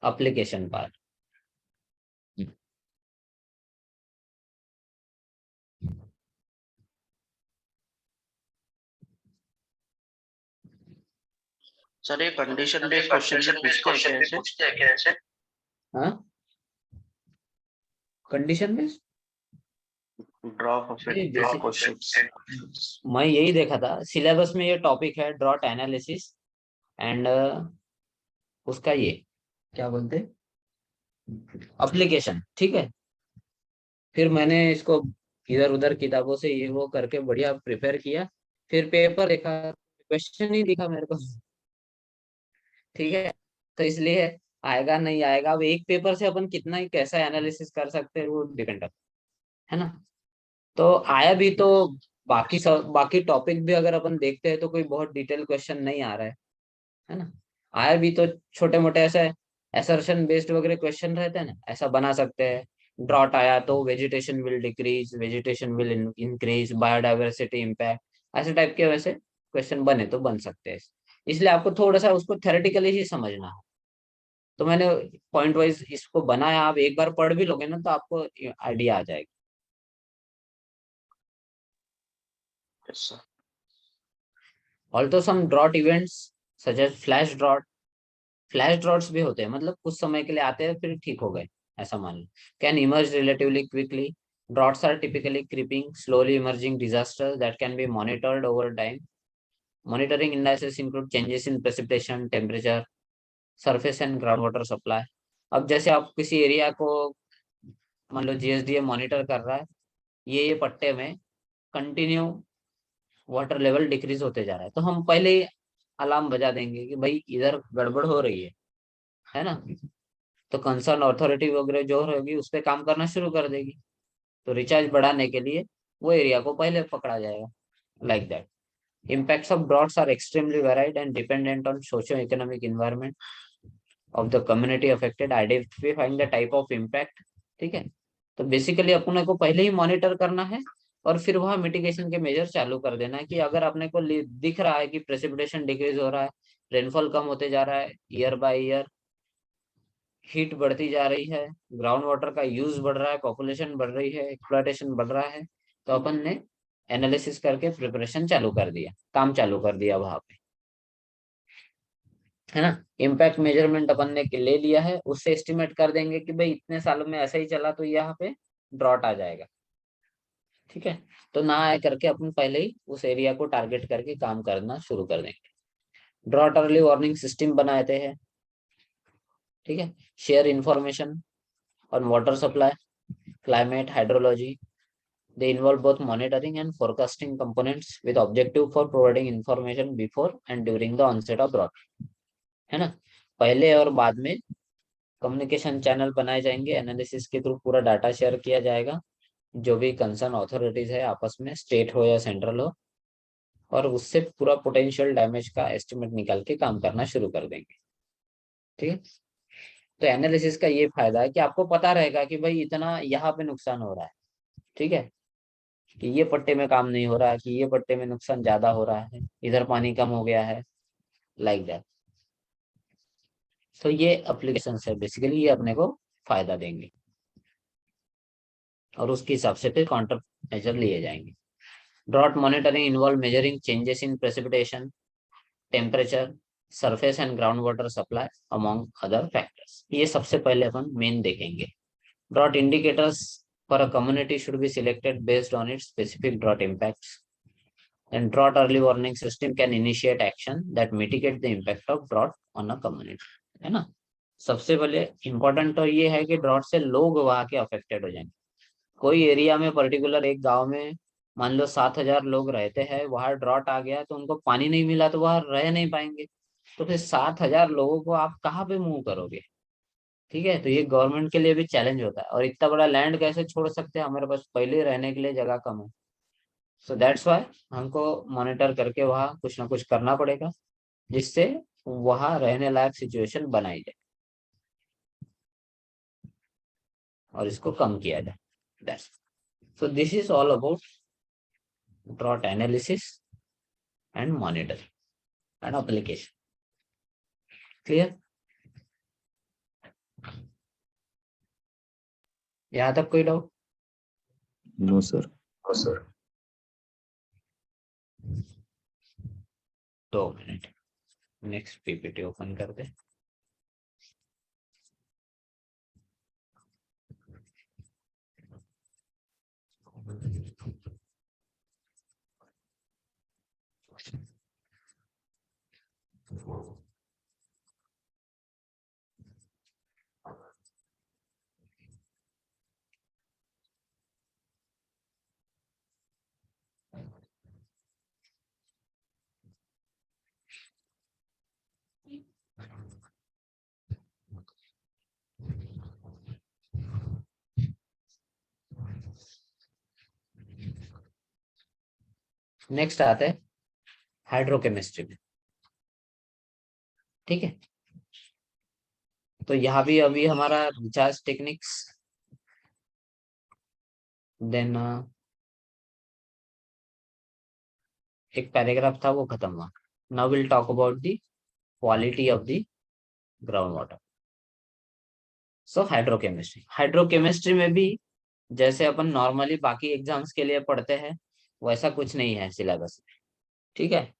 application part. Sir ये कंडीशन बेस्ड क्वेश्चन भी पूछते हैं क्या ऐसे? हाँ, condition based drop of questions. मैं यही देखा था सिलेबस में, ये टॉपिक है ड्रॉट एनालिसिस एंड उसका ये क्या बोलते एप्लीकेशन। ठीक है, फिर मैंने इसको इधर उधर किताबों से ये वो करके बढ़िया प्रिपेयर किया, फिर पेपर देखा, क्वेश्चन ही दिखा मेरे को। ठीक है, तो इसलिए आएगा नहीं आएगा, अब एक पेपर से अपन कितना ही कैसा एनालिसिस कर सकते हैं वो डिपेंड करता है ना। तो आया भी तो बाकी सब, बाकी टॉपिक भी अगर अपन देखते हैं तो कोई बहुत डिटेल क्वेश्चन नहीं आ रहा है ना। आया भी तो छोटे मोटे ऐसे असर्शन बेस्ड वगैरह क्वेश्चन रहते हैं ना, ऐसा बना सकते हैं। ड्रॉट आया तो vegetation will decrease, vegetation will increase, biodiversity impact, ऐसे टाइप के वैसे क्वेश्चन बने तो बन सकते हैं। इसलिए आपको थोड़ा सा उसको थेरेटिकली ही समझना है। तो मैंने पॉइंट वाइज इसको बनाया, आप एक बार पढ़ भी लोगे ना तो आपको आइडिया आ जाएगा। Yes sir. Also some drought events such as flash drought, flash droughts भी होते हैं, मतलब कुछ समय के लिए आते हैं फिर ठीक हो गए, ऐसा मान लो। Can emerge relatively quickly, droughts are typically creeping slowly emerging disasters that can be monitored over time. Monitoring indices include changes in precipitation, temperature, surface and ground water supply. अब जैसे आप किसी एरिया को मान लो जीएसडीए मॉनिटर कर रहा है, ये पट्टे में कंटिन्यू वाटर लेवल डिक्रीज होते जा रहा है, तो हम पहले ही अलार्म बजा देंगे कि भाई इधर गड़बड़ हो रही है ना। तो कंसर्न अथॉरिटी वगैरह जो होगी उस पर काम करना शुरू कर देगी, तो रिचार्ज बढ़ाने के लिए वो एरिया को पहले पकड़ा जाएगा, like that. Impacts of droughts are extremely varied and dependent on socio-economic environment of the community affected, identifying the type of impact। ठीक है, तो बेसिकली अपने को पहले ही मॉनिटर करना है और फिर वह मिटिगेशन के मेजर चालू कर देना है कि अगर अपने को दिख रहा है कि प्रेसिपिटेशन डिक्रीज हो रहा है, रेनफॉल कम होते जा रहा है ईयर बाय ईयर, हीट बढ़ती जा रही है, ग्राउंड वाटर का यूज बढ़ रहा है, पॉपुलेशन बढ़ रही है, एक्सप्लॉयटेशन बढ़ रहा है, तो अपन ने एनालिसिस करके प्रिपरेशन चालू कर दिया, काम चालू कर दिया वहां पे, है ना। इम्पैक्ट मेजरमेंट अपन ने ले लिया है, उससे एस्टिमेट कर देंगे कि भाई इतने सालों में ऐसा ही चला तो यहाँ पे ड्रॉट आ जाएगा। ठीक है, तो ना आए करके अपन पहले ही उस एरिया को टारगेट करके काम करना शुरू कर देंगे। ड्रॉट अर्ली वार्निंग सिस्टम बनाते हैं। ठीक है, share information on water supply, climate, hydrology. They involve both monitoring and forecasting components with objective for providing information before and during the onset of drought, है ना। पहले और बाद में कम्युनिकेशन चैनल बनाए जाएंगे, एनालिसिस के थ्रू पूरा डाटा शेयर किया जाएगा, जो भी कंसर्न अथॉरिटीज है आपस में, स्टेट हो या सेंट्रल हो, और उससे पूरा पोटेंशियल डैमेज का एस्टिमेट निकाल के काम करना शुरू कर देंगे। ठीक है, तो एनालिसिस का ये फायदा है कि आपको पता रहेगा कि भाई इतना यहाँ पे नुकसान हो रहा है, ठीक है, कि ये पट्टे में काम नहीं हो रहा है, कि ये पट्टे में नुकसान ज्यादा हो रहा है, इधर पानी कम हो गया है, लाइक दैट। तो ये एप्लीकेशन है बेसिकली, ये अपने को फायदा देंगे और उसके हिसाब से फिर काउंटर मेजर लिए जाएंगे। Drought monitoring involve measuring changes in precipitation, temperature, surface and ground water supply among other factors. ये सबसे पहले अपन मेन देखेंगे। Drought indicators for a community should be selected based on its specific drought impacts. then drought early warning system can initiate action that mitigate the impact of drought on a community, है ना। सबसे पहले इम्पोर्टेंट तो ये है कि ड्रॉट से लोग वहां के अफेक्टेड हो जाएंगे। कोई एरिया में पर्टिकुलर एक गांव में मान लो 7,000 लोग रहते हैं, वहां ड्रॉट आ गया तो उनको पानी नहीं मिला तो वहां रह नहीं पाएंगे। तो फिर 7,000 लोगों को आप कहाँ पे मूव करोगे? ठीक है, तो ये गवर्नमेंट के लिए भी चैलेंज होता है। और इतना बड़ा लैंड कैसे छोड़ सकते हैं, हमारे पास पहले ही रहने के लिए जगह कम है। सो दैट्स वाई हमको मॉनिटर करके वहाँ कुछ ना कुछ करना पड़ेगा, जिससे वहाँ रहने लायक सिचुएशन बनाई जाए और इसको कम किया जाए। That's so this is all about drought analysis and monitor and application. Clear? यहाँ तक कोई डाउट? No sir. 2 मिनट, नेक्स्ट पीपीटी ओपन कर दे। नेक्स्ट आते हैं हाइड्रोकेमिस्ट्री में। ठीक है, तो यहाँ भी अभी हमारा रिचार्ज टेक्निक्स, देन एक पैराग्राफ था वो खत्म हुआ। Now will talk about the quality of the ground water. So hydrochemistry में भी जैसे अपन नॉर्मली बाकी एग्जाम्स के लिए पढ़ते हैं वैसा कुछ नहीं है सिलेबस में। ठीक है,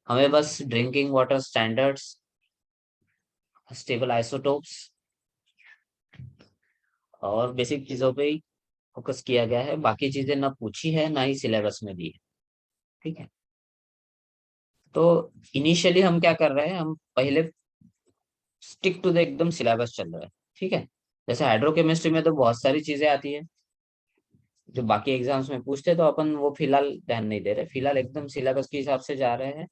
हमें बस drinking water standards, stable isotopes और बेसिक चीजों पे ही फोकस किया गया है। बाकी चीजें ना पूछी है ना ही सिलेबस में दी है। ठीक है, तो इनिशियली हम क्या कर रहे हैं, हम पहले स्टिक टू द एकदम सिलेबस चल रहा है। ठीक है, जैसे हाइड्रोकेमिस्ट्री में तो बहुत सारी चीजें आती है जो बाकी एग्जाम्स में पूछते, तो अपन वो फिलहाल ध्यान नहीं दे रहे। फिलहाल एकदम सिलेबस के हिसाब से जा रहे हैं।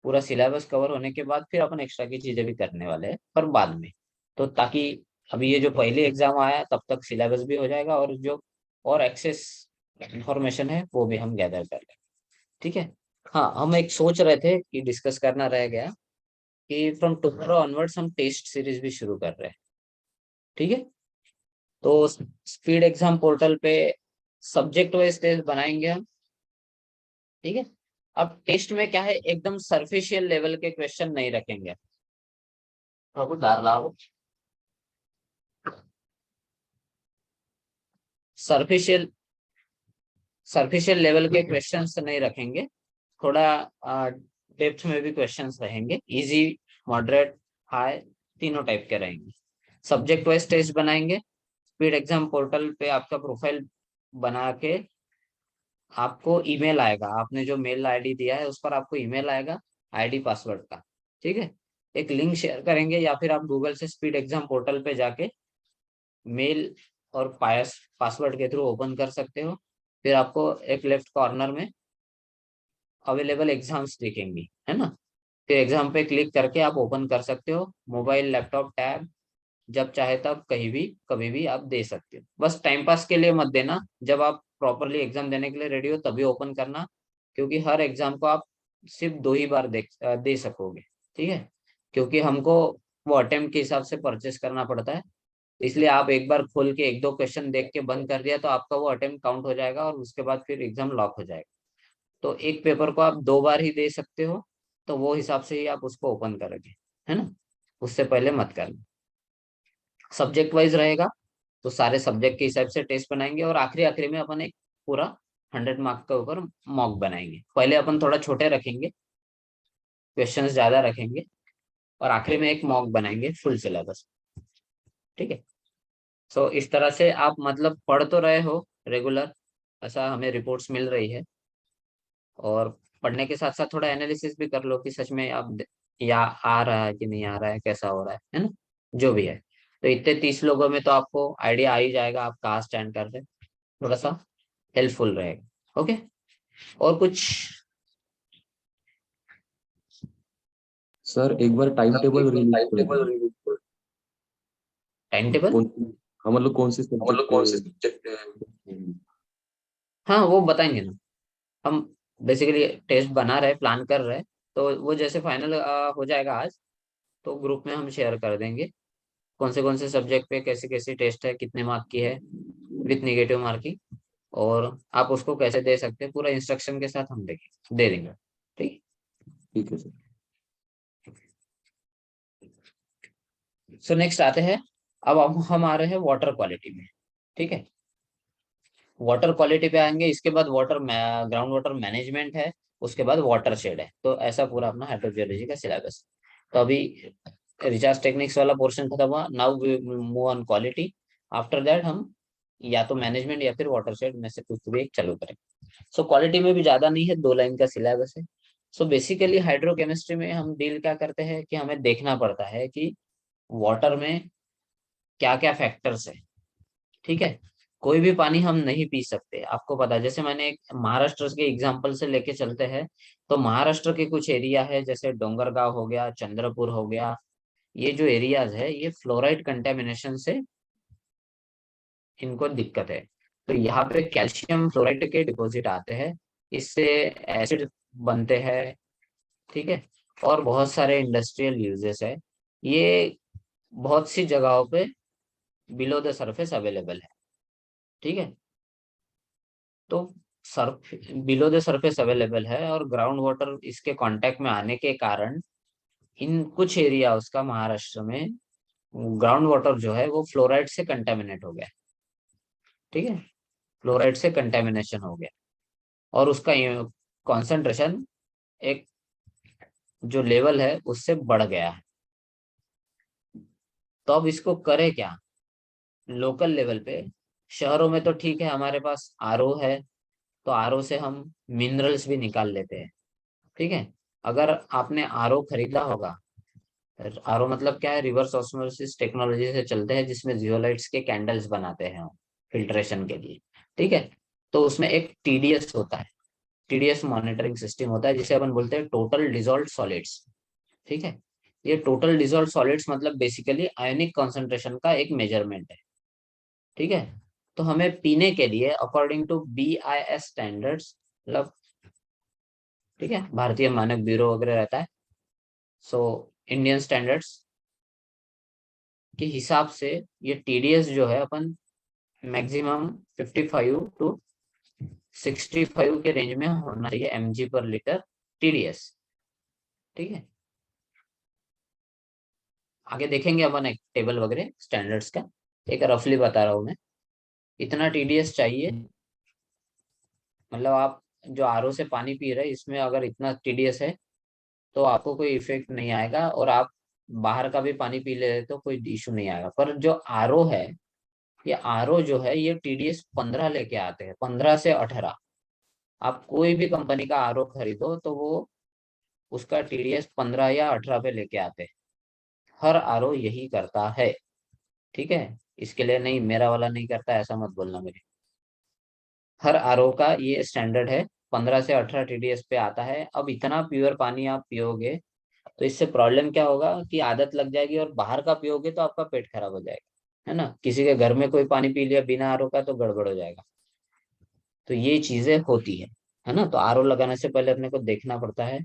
पूरा सिलेबस कवर होने के बाद फिर अपन एक्स्ट्रा की चीजें भी करने वाले हैं, पर बाद में। तो ताकि अभी ये जो पहले एग्जाम आया तब तक सिलेबस भी हो जाएगा और जो और एक्सेस इंफॉर्मेशन है वो भी हम गैदर कर लेंगे। ठीक है, हाँ हम एक सोच रहे थे कि डिस्कस करना रह गया कि फ्रॉम टुमारो ऑनवर्ड्स हम टेस्ट सीरीज भी शुरू कर रहे हैं। ठीक है, तो स्पीड एग्जाम पोर्टल पे सब्जेक्ट वाइज टेस्ट बनाएंगे हम। ठीक है, अब टेस्ट में क्या है, एकदम सरफेशियल लेवल के क्वेश्चन नहीं रखेंगे। अब डाल रहा हूँ सरफेशियल सरफेशियल लेवल के क्वेश्चंस नहीं रखेंगे, थोड़ा डेप्थ में भी क्वेश्चंस रहेंगे। इजी, मॉडरेट, हाई, तीनों टाइप के रहेंगे। सब्जेक्ट वाइज टेस्ट बनाएंगे। स्पीड एग्जाम पोर्टल पे आपका प्रोफाइल बना के आपको ईमेल आएगा, आपने जो मेल आईडी दिया है उस पर आपको ईमेल आएगा आईडी पासवर्ड का। ठीक है, एक लिंक शेयर करेंगे या फिर आप गूगल से स्पीड एग्जाम पोर्टल पे जाके मेल और पासवर्ड के थ्रू ओपन कर सकते हो। फिर आपको एक लेफ्ट कॉर्नर में अवेलेबल एग्जाम्स दिखेंगी, है ना। फिर एग्जाम पे क्लिक करके आप ओपन कर सकते हो, मोबाइल, लैपटॉप, टैब, जब चाहे तब कहीं भी कभी भी आप दे सकते हो। बस टाइम पास के लिए मत देना, जब आप प्रॉपरली एग्जाम देने के लिए रेडी हो तभी ओपन करना, क्योंकि हर एग्जाम को आप सिर्फ 2 ही बार दे सकोगे। ठीक है, क्योंकि हमको वो अटेम्प्ट के हिसाब से परचेस करना पड़ता है, इसलिए आप एक बार खोल के 1-2 क्वेश्चन देख के बंद कर दिया तो आपका वो अटेम्प्ट काउंट हो जाएगा और उसके बाद फिर एग्जाम लॉक हो जाएगा। तो एक पेपर को आप 2 बार ही दे सकते हो, तो वो हिसाब से ही आप उसको ओपन करोगे, है ना। उससे पहले मत करना। सब्जेक्ट वाइज रहेगा तो सारे सब्जेक्ट के हिसाब से टेस्ट बनाएंगे और आखिरी आखिरी में अपन एक पूरा 100 मार्क के ऊपर मॉक बनाएंगे। पहले अपन थोड़ा छोटे रखेंगे, क्वेश्चंस ज्यादा रखेंगे और आखिरी में एक मॉक बनाएंगे फुल सिलेबस। ठीक है, सो इस तरह से आप मतलब पढ़ तो रहे हो रेगुलर, ऐसा हमें रिपोर्ट्स मिल रही है। और पढ़ने के साथ साथ थोड़ा एनालिसिस भी कर लो कि सच में अब या आ रहा है कि नहीं आ रहा है, कैसा हो रहा है ना, जो भी है। तो इतने 30 लोगों में तो आपको आइडिया आ ही जाएगा आप कहाँ स्टैंड कर रहे हैं, थोड़ा सा हेल्पफुल रहेगा। ओके, और कुछ? सर एक बार टाइम टेबल रिलीज कर दीजिए। Time table? कौन हाँ मतलब कौन से सब्जेक्ट हाँ वो बताएंगे ना, हम बेसिकली टेस्ट बना रहे, प्लान कर रहे हैं, तो वो जैसे फाइनल हो जाएगा आज, तो ग्रुप में हम शेयर कर देंगे कौन से सब्जेक्ट पे कैसी कैसी टेस्ट है, कितने मार्क की है, विथ निगेटिव मार्किंग, और आप उसको कैसे दे सकते हैं, पूरा इंस्ट्रक्शन के साथ हम देंगे, दे देंगे। ठीक। ठीक है सर। सो नेक्स्ट आते हैं, अब हम आ रहे हैं वाटर क्वालिटी में। ठीक है, वाटर क्वालिटी पे आएंगे, इसके बाद वाटर ग्राउंड वाटर मैनेजमेंट है, उसके बाद वाटर शेड है, तो ऐसा पूरा अपना हाइड्रोजियोलॉजी का सिलेबस। तो अभी रिचार्ज टेक्निक्स वाला पोर्शन खत्म हुआ, now we move on quality. After that हम या तो मैनेजमेंट या फिर वाटर शेड में से कुछ भी एक चालू करेंगे। सो क्वालिटी में भी ज्यादा नहीं है, 2 लाइन का सिलेबस है। सो बेसिकली हाइड्रोकेमिस्ट्री में हम डील क्या करते हैं कि हमें देखना पड़ता है कि वाटर में क्या क्या फैक्टर्स है। ठीक है, कोई भी पानी हम नहीं पी सकते, आपको पता है। जैसे मैंने एक महाराष्ट्र के एग्जांपल से लेके चलते हैं, तो महाराष्ट्र के कुछ एरिया है जैसे डोंगरगांव हो गया, चंद्रपुर हो गया, ये जो एरियाज है ये फ्लोराइड कंटेमिनेशन से इनको दिक्कत है। तो यहाँ पे कैल्शियम फ्लोराइड के डिपॉजिट आते हैं, इससे एसिड बनते हैं। ठीक है, और बहुत सारे इंडस्ट्रियल यूजेस है, ये बहुत सी जगहों पे बिलो द सरफेस अवेलेबल है। ठीक है, तो Surf below the surface available है, और ग्राउंड वाटर इसके कांटेक्ट में आने के कारण इन कुछ एरिया उसका महाराष्ट्र में ग्राउंड वाटर जो है वो फ्लोराइड से कंटेमिनेट हो गया। ठीक है, फ्लोराइड से कंटेमिनेशन हो गया, और उसका कॉन्सेंट्रेशन एक जो लेवल है उससे बढ़ गया है। तो अब इसको करे क्या, लोकल लेवल पे शहरों में तो ठीक है, हमारे पास आरओ है, तो आरओ से हम मिनरल्स भी निकाल लेते हैं। ठीक है, अगर आपने आरओ खरीदा होगा, आरओ मतलब क्या है, रिवर्स ऑस्मोसिस टेक्नोलॉजी से चलते हैं, जिसमें जियोलाइट्स के कैंडल्स बनाते हैं फिल्ट्रेशन के लिए। ठीक है, तो उसमें एक टीडीएस होता है, टीडीएस मॉनिटरिंग सिस्टम होता है, जिसे अपन बोलते हैं टोटल डिजोल्व सॉलिड्स। ठीक है, ये टोटल डिजोल्व सॉलिड्स मतलब बेसिकली आयोनिक कॉन्सेंट्रेशन का एक मेजरमेंट है। ठीक है, तो हमें पीने के लिए अकॉर्डिंग टू BIS स्टैंडर्ड्स, मतलब ठीक है भारतीय मानक ब्यूरो वगैरह रहता है, सो इंडियन स्टैंडर्ड्स के हिसाब से ये टीडीएस जो है अपन मैक्सिमम 55 to 65 के रेंज में होना चाहिए mg पर लीटर टीडीएस। ठीक है, आगे देखेंगे अपन एक टेबल वगैरह स्टैंडर्ड्स का, एक रफली बता रहा हूँ मैं। इतना टीडीएस चाहिए, मतलब आप जो आरओ से पानी पी रहे हैं इसमें अगर इतना टीडीएस है तो आपको कोई इफेक्ट नहीं आएगा, और आप बाहर का भी पानी पी ले रहे तो कोई इशू नहीं आएगा। पर जो आरओ है, ये आरओ जो है ये टीडीएस 15 लेके आते हैं, 15 से 18। आप कोई भी कंपनी का आरओ खरीदो तो वो उसका टीडीएस 15 या 18 पे लेके आते हैं, हर आरओ यही करता है। ठीक है, इसके लिए नहीं मेरा वाला नहीं करता ऐसा मत बोलना मेरे, हर आरओ का ये स्टैंडर्ड है, 15 से 18 टीडीएस पे आता है। अब इतना प्योर पानी आप पियोगे तो इससे प्रॉब्लम क्या होगा कि आदत लग जाएगी, और बाहर का पियोगे तो आपका पेट खराब हो जाएगा, है ना। किसी के घर में कोई पानी पी लिया बिना आरओ का तो गड़बड़ हो जाएगा। तो ये चीजें होती है ना। तो आरओ लगाने से पहले अपने को देखना पड़ता है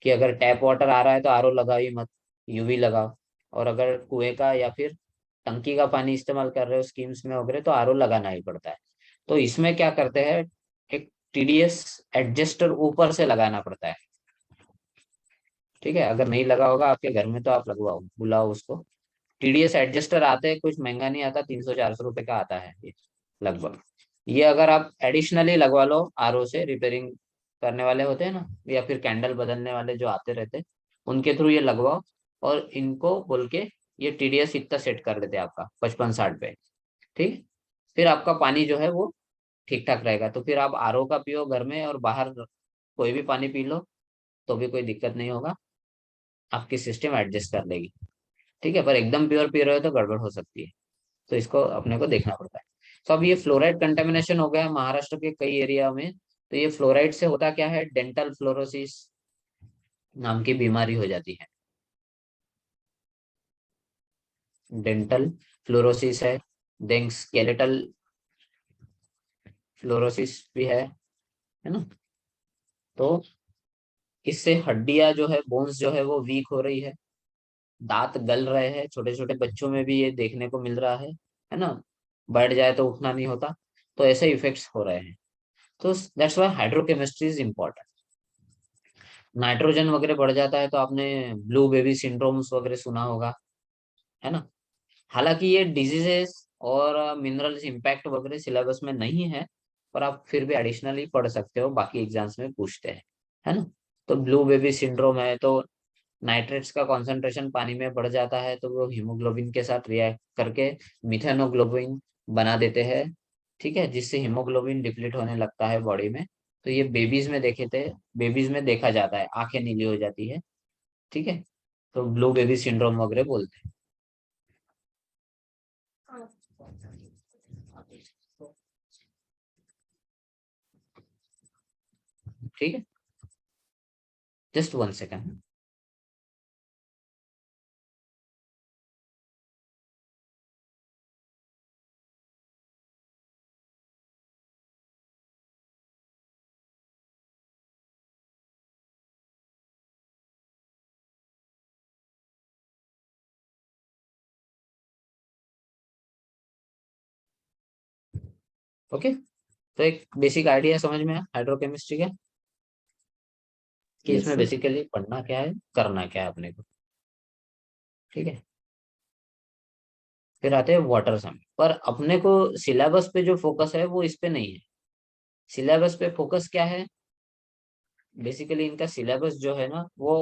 कि अगर टैप वाटर आ रहा है तो आरओ लगाओ ही मत, यूवी लगाओ। और अगर कुएं का या फिर टंकी का पानी इस्तेमाल कर रहे हो स्कीम्स में वगैरह तो आरओ लगाना ही पड़ता है। तो इसमें क्या करते हैं, एक टीडीएस एडजस्टर ऊपर से लगाना पड़ता है। ठीक है, अगर नहीं लगा होगा आपके घर में तो आप लगवाओ, बुलाओ उसको। टीडीएस एडजस्टर आते हैं, कुछ महंगा नहीं आता, 300-400 रुपए का आता है ये लगभग। ये अगर आप एडिशनली लगवा लो, आरओ से रिपेयरिंग करने वाले होते हैं ना, या फिर कैंडल बदलने वाले जो आते रहते हैं, उनके थ्रू ये लगवाओ, और इनको बोल के ये टीडीएस इतना सेट कर देते हैं आपका 55-60 पे। ठीक, फिर आपका पानी जो है वो ठीक ठाक रहेगा। तो फिर आप आरओ का पियो घर में और बाहर कोई भी पानी पी लो तो भी कोई दिक्कत नहीं होगा, आपकी सिस्टम एडजस्ट कर लेगी। ठीक है, पर एकदम प्योर पी रहे हो तो गड़बड़ हो सकती है, तो इसको अपने को देखना पड़ता है। तो अब ये फ्लोराइड कंटेमिनेशन हो गया है महाराष्ट्र के कई एरिया में। तो ये फ्लोराइड से होता क्या है, डेंटल फ्लोरोसिस नाम की बीमारी हो जाती है। डेंटल फ्लोरोसिस है, देन स्केलेटल फ्लोरोसिस भी है ना। तो इससे हड्डियां जो है, बोन्स जो है वो वीक हो रही है, दांत गल रहे हैं, छोटे छोटे बच्चों में भी ये देखने को मिल रहा है ना। बैठ जाए तो उठना नहीं होता, तो ऐसे इफेक्ट्स हो रहे हैं। तो that's why hydrochemistry is important. Nitrogen वगैरह बढ़ जाता है तो आपने ब्लू बेबी सिंड्रोम्स वगैरह सुना होगा, है ना। हालांकि ये डिजीजेस और मिनरल्स इम्पैक्ट वगैरह सिलेबस में नहीं है, पर आप फिर भी एडिशनली पढ़ सकते हो, बाकी एग्जाम्स में पूछते हैं, है ना। तो ब्लू बेबी सिंड्रोम है तो नाइट्रेट्स का कॉन्सेंट्रेशन पानी में बढ़ जाता है, तो वो हीमोग्लोबिन के साथ रिएक्ट करके मिथेनोग्लोबिन बना देते हैं। ठीक है, जिससे हीमोग्लोबिन डिप्लीट होने लगता है बॉडी में। तो ये बेबीज में देखे थे, बेबीज में देखा जाता है, आंखें नीली हो जाती है। ठीक है, तो ब्लू बेबी सिंड्रोम वगैरह बोलते हैं। ठीक है, जस्ट 1 सेकेंड। ओके, तो एक बेसिक आइडिया समझ में आया हाइड्रोकेमिस्ट्री का, कि यस इसमें सर। बेसिकली पढ़ना क्या है, करना क्या है अपने को। ठीक है, फिर आते हैं वाटर सैंपल पर। अपने को सिलेबस पे जो फोकस है वो इस पे नहीं है। सिलेबस पे फोकस क्या है, बेसिकली इनका सिलेबस जो है ना वो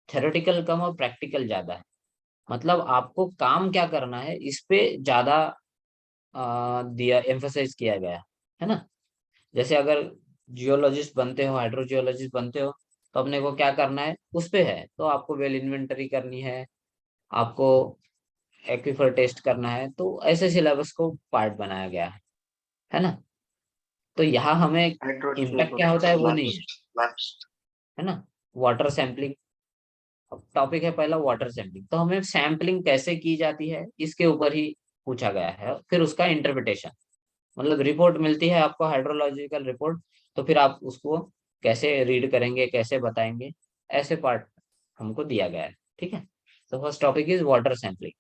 थ्योरेटिकल कम और प्रैक्टिकल ज्यादा है। मतलब आपको काम क्या करना है इस पे ज्यादा दिया एम्फोसाइज किया गया है ना। जैसे अगर जियोलॉजिस्ट बनते हो, हाइड्रोजियोलॉजिस्ट बनते हो, तो अपने को क्या करना है उस पे है, तो आपको वेल इन्वेंटरी करनी है, आपको एक्वीफर टेस्ट करना है, तो ऐसे सिलेबस को पार्ट बनाया गया है ना। तो यहाँ हमें इम्पैक्ट क्या होता है वो नहीं है, है ना। वाटर सैंपलिंग टॉपिक है पहला, वाटर सैंपलिंग। तो हमें सैंपलिंग कैसे की जाती है इसके ऊपर ही पूछा गया है, फिर उसका इंटरप्रिटेशन। मतलब रिपोर्ट मिलती है आपको, हाइड्रोलॉजिकल रिपोर्ट, तो फिर आप उसको कैसे रीड करेंगे, कैसे बताएंगे, ऐसे पार्ट हमको दिया गया है। ठीक है, तो first topic is water sampling.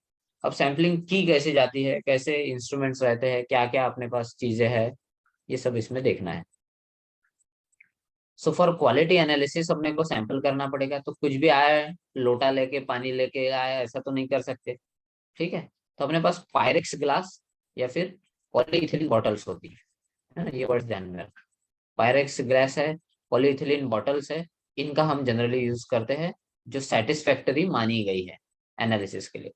अब सैंपलिंग की कैसे जाती है, कैसे इंस्ट्रूमेंट्स रहते हैं, क्या क्या अपने पास चीजें हैं, ये सब इसमें देखना है। सो फॉर क्वालिटी एनालिसिस अपने को सैंपल करना पड़ेगा, तो कुछ भी आया है, लोटा लेके पानी लेके आया, ऐसा तो नहीं कर सकते। ठीक है, तो अपने पास पायरेक्स ग्लास या फिर पॉलीइथिलीन बॉटल्स होती है ना, ये वर्ड ध्यान में रखना। पायरेक्स ग्लास है, पॉलीइथिलीन बॉटल्स है, इनका हम जनरली यूज करते हैं, जो सेटिस्फैक्टरी मानी गई है एनालिसिस के लिए।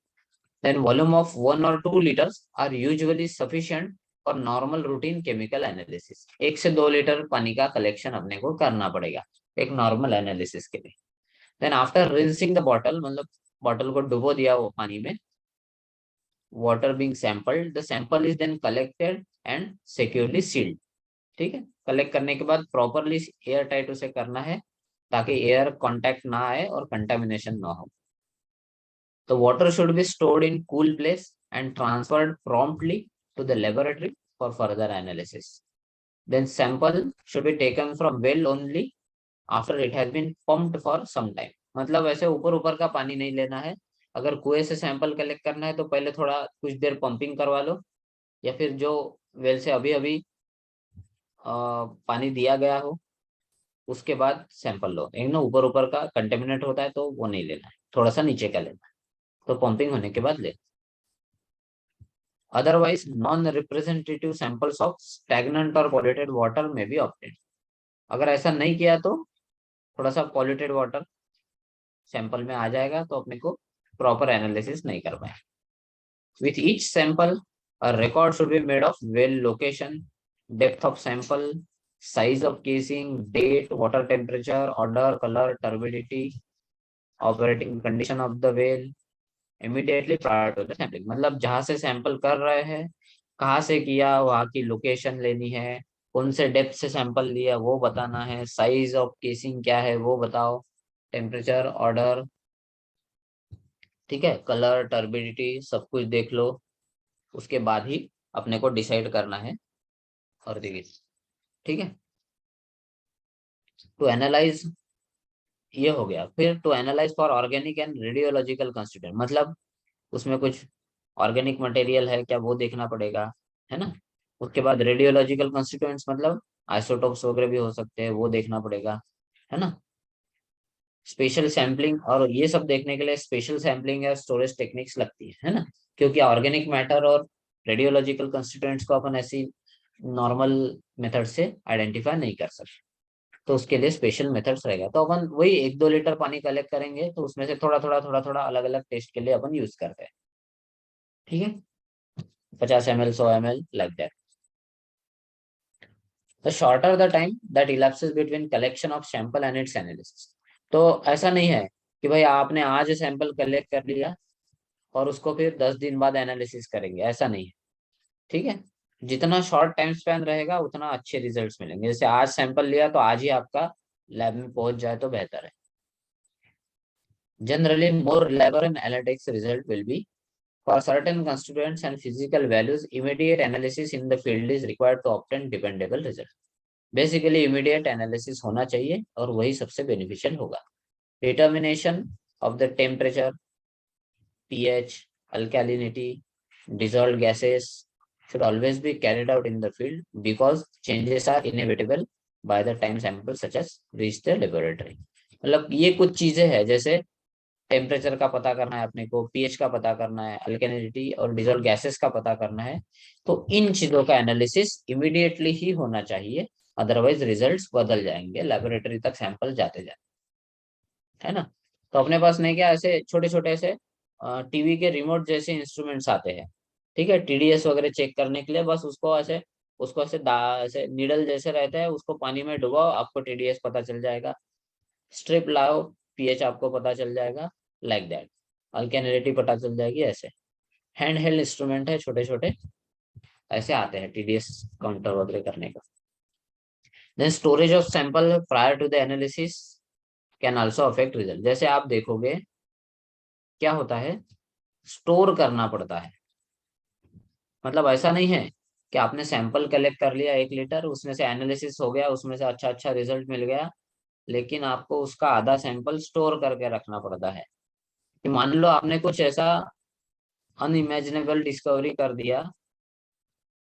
Then volume of 1 or 2 liters are usually sufficient for normal routine chemical analysis। 1 से 2 लीटर पानी का कलेक्शन अपने को करना पड़ेगा एक नॉर्मल एनालिसिस के लिए। Then after rinsing the bottle, मतलब बॉटल को डुबो दिया वो पानी में, water being sampled, the sample is then collected and securely sealed. ठीक है, कलेक्ट करने के बाद प्रॉपरली एयर टाइट उसे करना है, ताकि एयर कांटेक्ट ना आए और कंटामिनेशन ना हो। The water should be stored in cool place and transferred promptly to the laboratory for further analysis. Then sample should be taken from well only after it has been pumped for some time। मतलब ऐसे ऊपर ऊपर का पानी नहीं लेना है। अगर कुएं से सैंपल कलेक्ट करना है तो पहले थोड़ा कुछ देर पंपिंग करवा लो, या फिर जो वेल से अभी अभी पानी दिया गया हो उसके बाद सैंपल लो। एक ना ऊपर ऊपर का कंटेमिनेट होता है तो वो नहीं लेना है, थोड़ा सा नीचे का लेना है, तो पंपिंग होने के बाद ले। Otherwise, non-representative samples of stagnant or polluted water may be obtained। अगर ऐसा नहीं किया तो थोड़ा सा polluted water सैंपल में आ जाएगा, तो अपने को प्रॉपर एनालिसिस नहीं कर पाए। With each sample, a record should be made of well location, depth of sample, size of casing, date, water temperature, odor, color, turbidity, operating condition of the well, immediately prior to the sampling। मतलब जहां से सैंपल कर रहे हैं, कहाँ से किया, वहाँ की लोकेशन लेनी है, कौन से डेप्थ से सैंपल लिया वो बताना है, साइज ऑफ केसिंग क्या है वो बताओ, टेम्परेचर, ऑर्डर, ठीक है, कलर, टर्बिडिटी, सब कुछ देख लो। उसके बाद ही अपने को डिसाइड करना है और देखिए, ठीक है। टू एनालाइज, ये हो गया। फिर to analyse for organic and radiological constituent, मतलब उसमें कुछ ऑर्गेनिक मटेरियल है क्या वो देखना पड़ेगा, है ना। उसके बाद रेडियोलॉजिकल कंस्टिट्यूएंट्स मतलब आइसोटोप्स वगैरह भी हो सकते हैं, वो देखना पड़ेगा, है ना। स्पेशल सैम्पलिंग, और ये सब देखने के लिए स्पेशल सैम्पलिंग या स्टोरेज टेक्निक्स लगती है ना, क्योंकि ऑर्गेनिक मैटर और रेडियोलॉजिकल कंस्टिट्यूएंट्स को अपन ऐसी नॉर्मल मेथड से आइडेंटिफाई नहीं कर सकते, तो उसके लिए स्पेशल मेथड्स रहेगा। तो अपन वही 1-2 लीटर पानी कलेक्ट करेंगे, तो उसमें से थोड़ा थोड़ा अलग अलग टेस्ट के लिए अपन यूज करते हैं, ठीक है। 50 ml, 100 ml, like that. The shorter the time that elapses between collection of sample and its analysis। तो ऐसा नहीं है कि भाई आपने आज सैंपल कलेक्ट कर लिया और उसको फिर 10 दिन बाद एनालिसिस करेंगे, ऐसा नहीं है, ठीक है। जितना शॉर्ट टाइम स्पैन रहेगा उतना अच्छे रिजल्ट्स मिलेंगे। जैसे आज सैंपल लिया तो आज ही आपका लैब में पहुंच जाए तो बेहतर है। Generally more reliable and analytics result will be for certain constituents and physical values, immediate analysis in the field is required to obtain dependable result। Basically immediate analysis होना चाहिए और वही सबसे बेनिफिशियल होगा। Determination of the temperature, pH, alkalinity, dissolved gases should always be carried out in the field because changes are inevitable by the time samples such as reach the laboratory। मतलब ये कुछ चीजें हैं, जैसे टेम्परेचर का पता करना है अपने को, पीएच का पता करना है, अल्केनिटी और डिजोल्व गैसेस का पता करना है, तो इन चीजों का एनालिसिस इमीडिएटली ही होना चाहिए, अदरवाइज रिजल्ट्स बदल जाएंगे लेबोरेटरी तक सैंपल जाते जाते, है ना। तो अपने पास नहीं क्या, ऐसे छोटे छोटे ऐसे टीवी के रिमोट जैसे इंस्ट्रूमेंट्स आते हैं, ठीक है, टीडीएस वगैरह चेक करने के लिए। बस उसको ऐसे ऐसे नीडल जैसे रहता है, उसको पानी में डुबाओ, आपको टीडीएस पता चल जाएगा। स्ट्रिप लाओ, पीएच आपको पता चल जाएगा, लाइक दैट। अल्केनिटी पता चल जाएगी, ऐसे हैंड हेल्ड इंस्ट्रूमेंट है, छोटे छोटे ऐसे आते हैं टीडीएस काउंटर वगैरह करने का। Then storage of sample prior to the analysis can also affect result. जैसे आप देखोगे क्या होता है, स्टोर करना पड़ता है। मतलब ऐसा नहीं है कि आपने सैंपल कलेक्ट कर लिया 1 लीटर, उसमें से एनालिसिस हो गया, उसमें से अच्छा अच्छा रिजल्ट मिल गया, लेकिन आपको उसका आधा सैंपल स्टोर करके रखना पड़ता है। कि मान लो आपने कुछ ऐसा अनइमेजिनेबल डिस्कवरी कर दिया,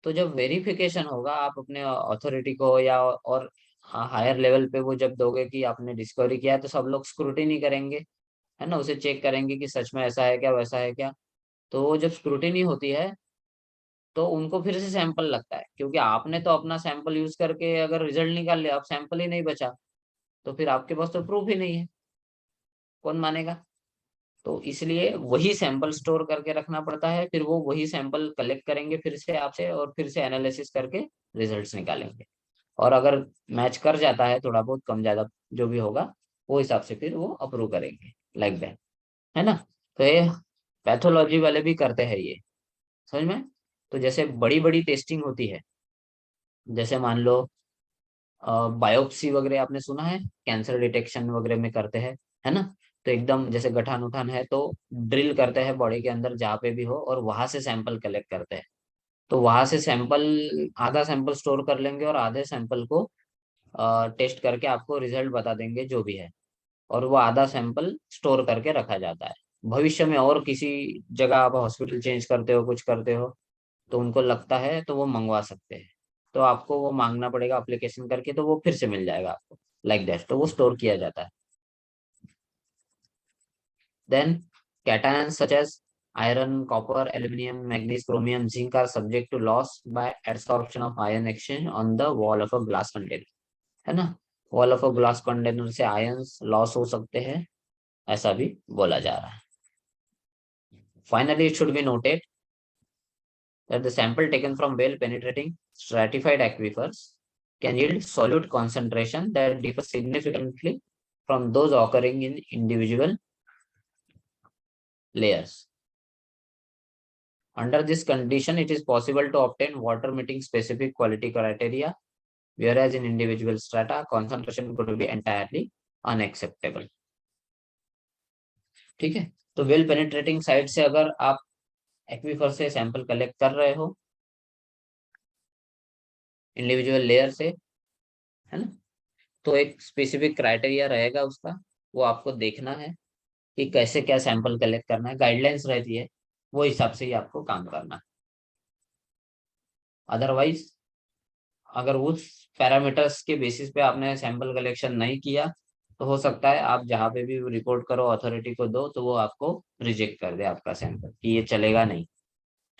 तो जब वेरिफिकेशन होगा आप अपने अथॉरिटी को या और हायर लेवल पे वो जब दोगे कि आपने डिस्कवरी किया है, तो सब लोग स्क्रूटिनी करेंगे, है ना, उसे चेक करेंगे कि सच में ऐसा है क्या, वैसा है क्या। तो वो जब स्क्रूटिनी होती है तो उनको फिर से सैंपल लगता है, क्योंकि आपने तो अपना सैंपल यूज करके अगर रिजल्ट निकाल लिया, अब सैंपल ही नहीं बचा, तो फिर आपके पास तो प्रूफ ही नहीं है, कौन मानेगा। तो इसलिए वही सैंपल स्टोर करके रखना पड़ता है, फिर वो वही सैंपल कलेक्ट करेंगे फिर से आपसे और फिर से एनालिसिस करके रिजल्ट्स निकालेंगे। और अगर मैच कर जाता है थोड़ा बहुत कम ज्यादा जो भी होगा, वो हिसाब से फिर वो अप्रूव करेंगे, लाइक दैट, है ना। तो ये पैथोलॉजी वाले भी करते हैं ये, समझ में। तो जैसे बड़ी बड़ी टेस्टिंग होती है, जैसे मान लो बायोप्सी वगैरह आपने सुना है, कैंसर डिटेक्शन वगैरह में करते हैं, है ना। तो एकदम जैसे गठान उठान है तो ड्रिल करते हैं बॉडी के अंदर जहाँ पे भी हो, और वहां से सैंपल कलेक्ट करते हैं। तो वहां से सैंपल, आधा सैंपल स्टोर कर लेंगे और आधे सैंपल को टेस्ट करके आपको रिजल्ट बता देंगे जो भी है, और वो आधा सैंपल स्टोर करके रखा जाता है। भविष्य में और किसी जगह आप हॉस्पिटल चेंज करते हो, कुछ करते हो, तो उनको लगता है तो वो मंगवा सकते हैं, तो आपको वो मांगना पड़ेगा एप्लीकेशन करके, तो वो फिर से मिल जाएगा आपको, लाइक दैट। तो वो स्टोर किया जाता है। Then cations such as iron, copper, aluminum, manganese, chromium, zinc are subject to loss by adsorption of ion exchange on the wall of a glass container, है ना। Wall of a glass container से आयंस लॉस हो सकते हैं, ऐसा भी बोला जा रहा है। Finally it should be noted that the sample taken from well penetrating stratified aquifers can yield solute concentration that differ significantly from those occurring in individual layers. Under this condition, it is possible to obtain water meeting specific quality criteria, whereas in individual strata, concentration could be entirely unacceptable. ठीक है, तो वेल पेनिट्रेटिंग साइट से अगर आप एक्वीफर से सैंपल कलेक्ट कर रहे हो इंडिविजुअल लेयर से, है ना, तो एक स्पेसिफिक क्राइटेरिया रहेगा उसका, वो आपको देखना है कि कैसे क्या सैंपल कलेक्ट करना है, गाइडलाइंस रहती है, वो हिसाब से ही आपको काम करना है। अदरवाइज अगर उस पैरामीटर्स के बेसिस पे आपने सैंपल कलेक्शन नहीं किया तो हो सकता है आप जहाँ पे भी रिपोर्ट करो अथॉरिटी को दो तो वो आपको रिजेक्ट कर दे आपका सैंपल कि ये चलेगा नहीं,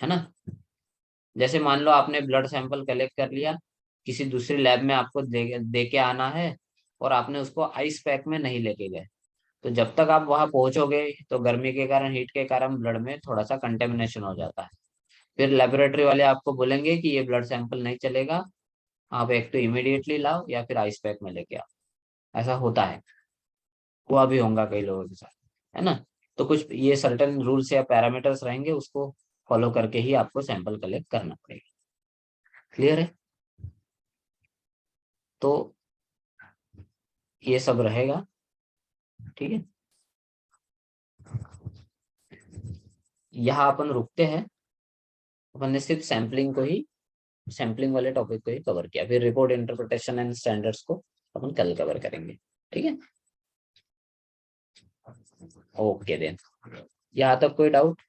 है ना। जैसे मान लो आपने ब्लड सैंपल कलेक्ट कर लिया, किसी दूसरी लैब में आपको दे के आना है और आपने उसको आइस पैक में नहीं लेके गए, तो जब तक आप वहां पहुंचोगे तो गर्मी के कारण, हीट के कारण ब्लड में थोड़ा सा कंटेमिनेशन हो जाता है। फिर लेबोरेटरी वाले आपको बोलेंगे कि ये ब्लड सैंपल नहीं चलेगा, आप एक तो इमीडिएटली लाओ या फिर आइस पैक में लेके आओ। ऐसा होता है, हुआ भी होगा कई लोगों के साथ, है ना। तो कुछ ये सर्टेन रूल्स या पैरामीटर्स रहेंगे, उसको फॉलो करके ही आपको सैंपल कलेक्ट करना पड़ेगा। क्लियर है? तो ये सब रहेगा, ठीक है। यहाँ अपन रुकते हैं, अपन ने सिर्फ सैम्पलिंग को ही, सैम्पलिंग वाले टॉपिक को ही कवर किया, फिर रिपोर्ट इंटरप्रिटेशन एंड स्टैंडर्ड्स को अपन कल कवर करेंगे, ठीक है। ओके देन, यहाँ तक कोई डाउट?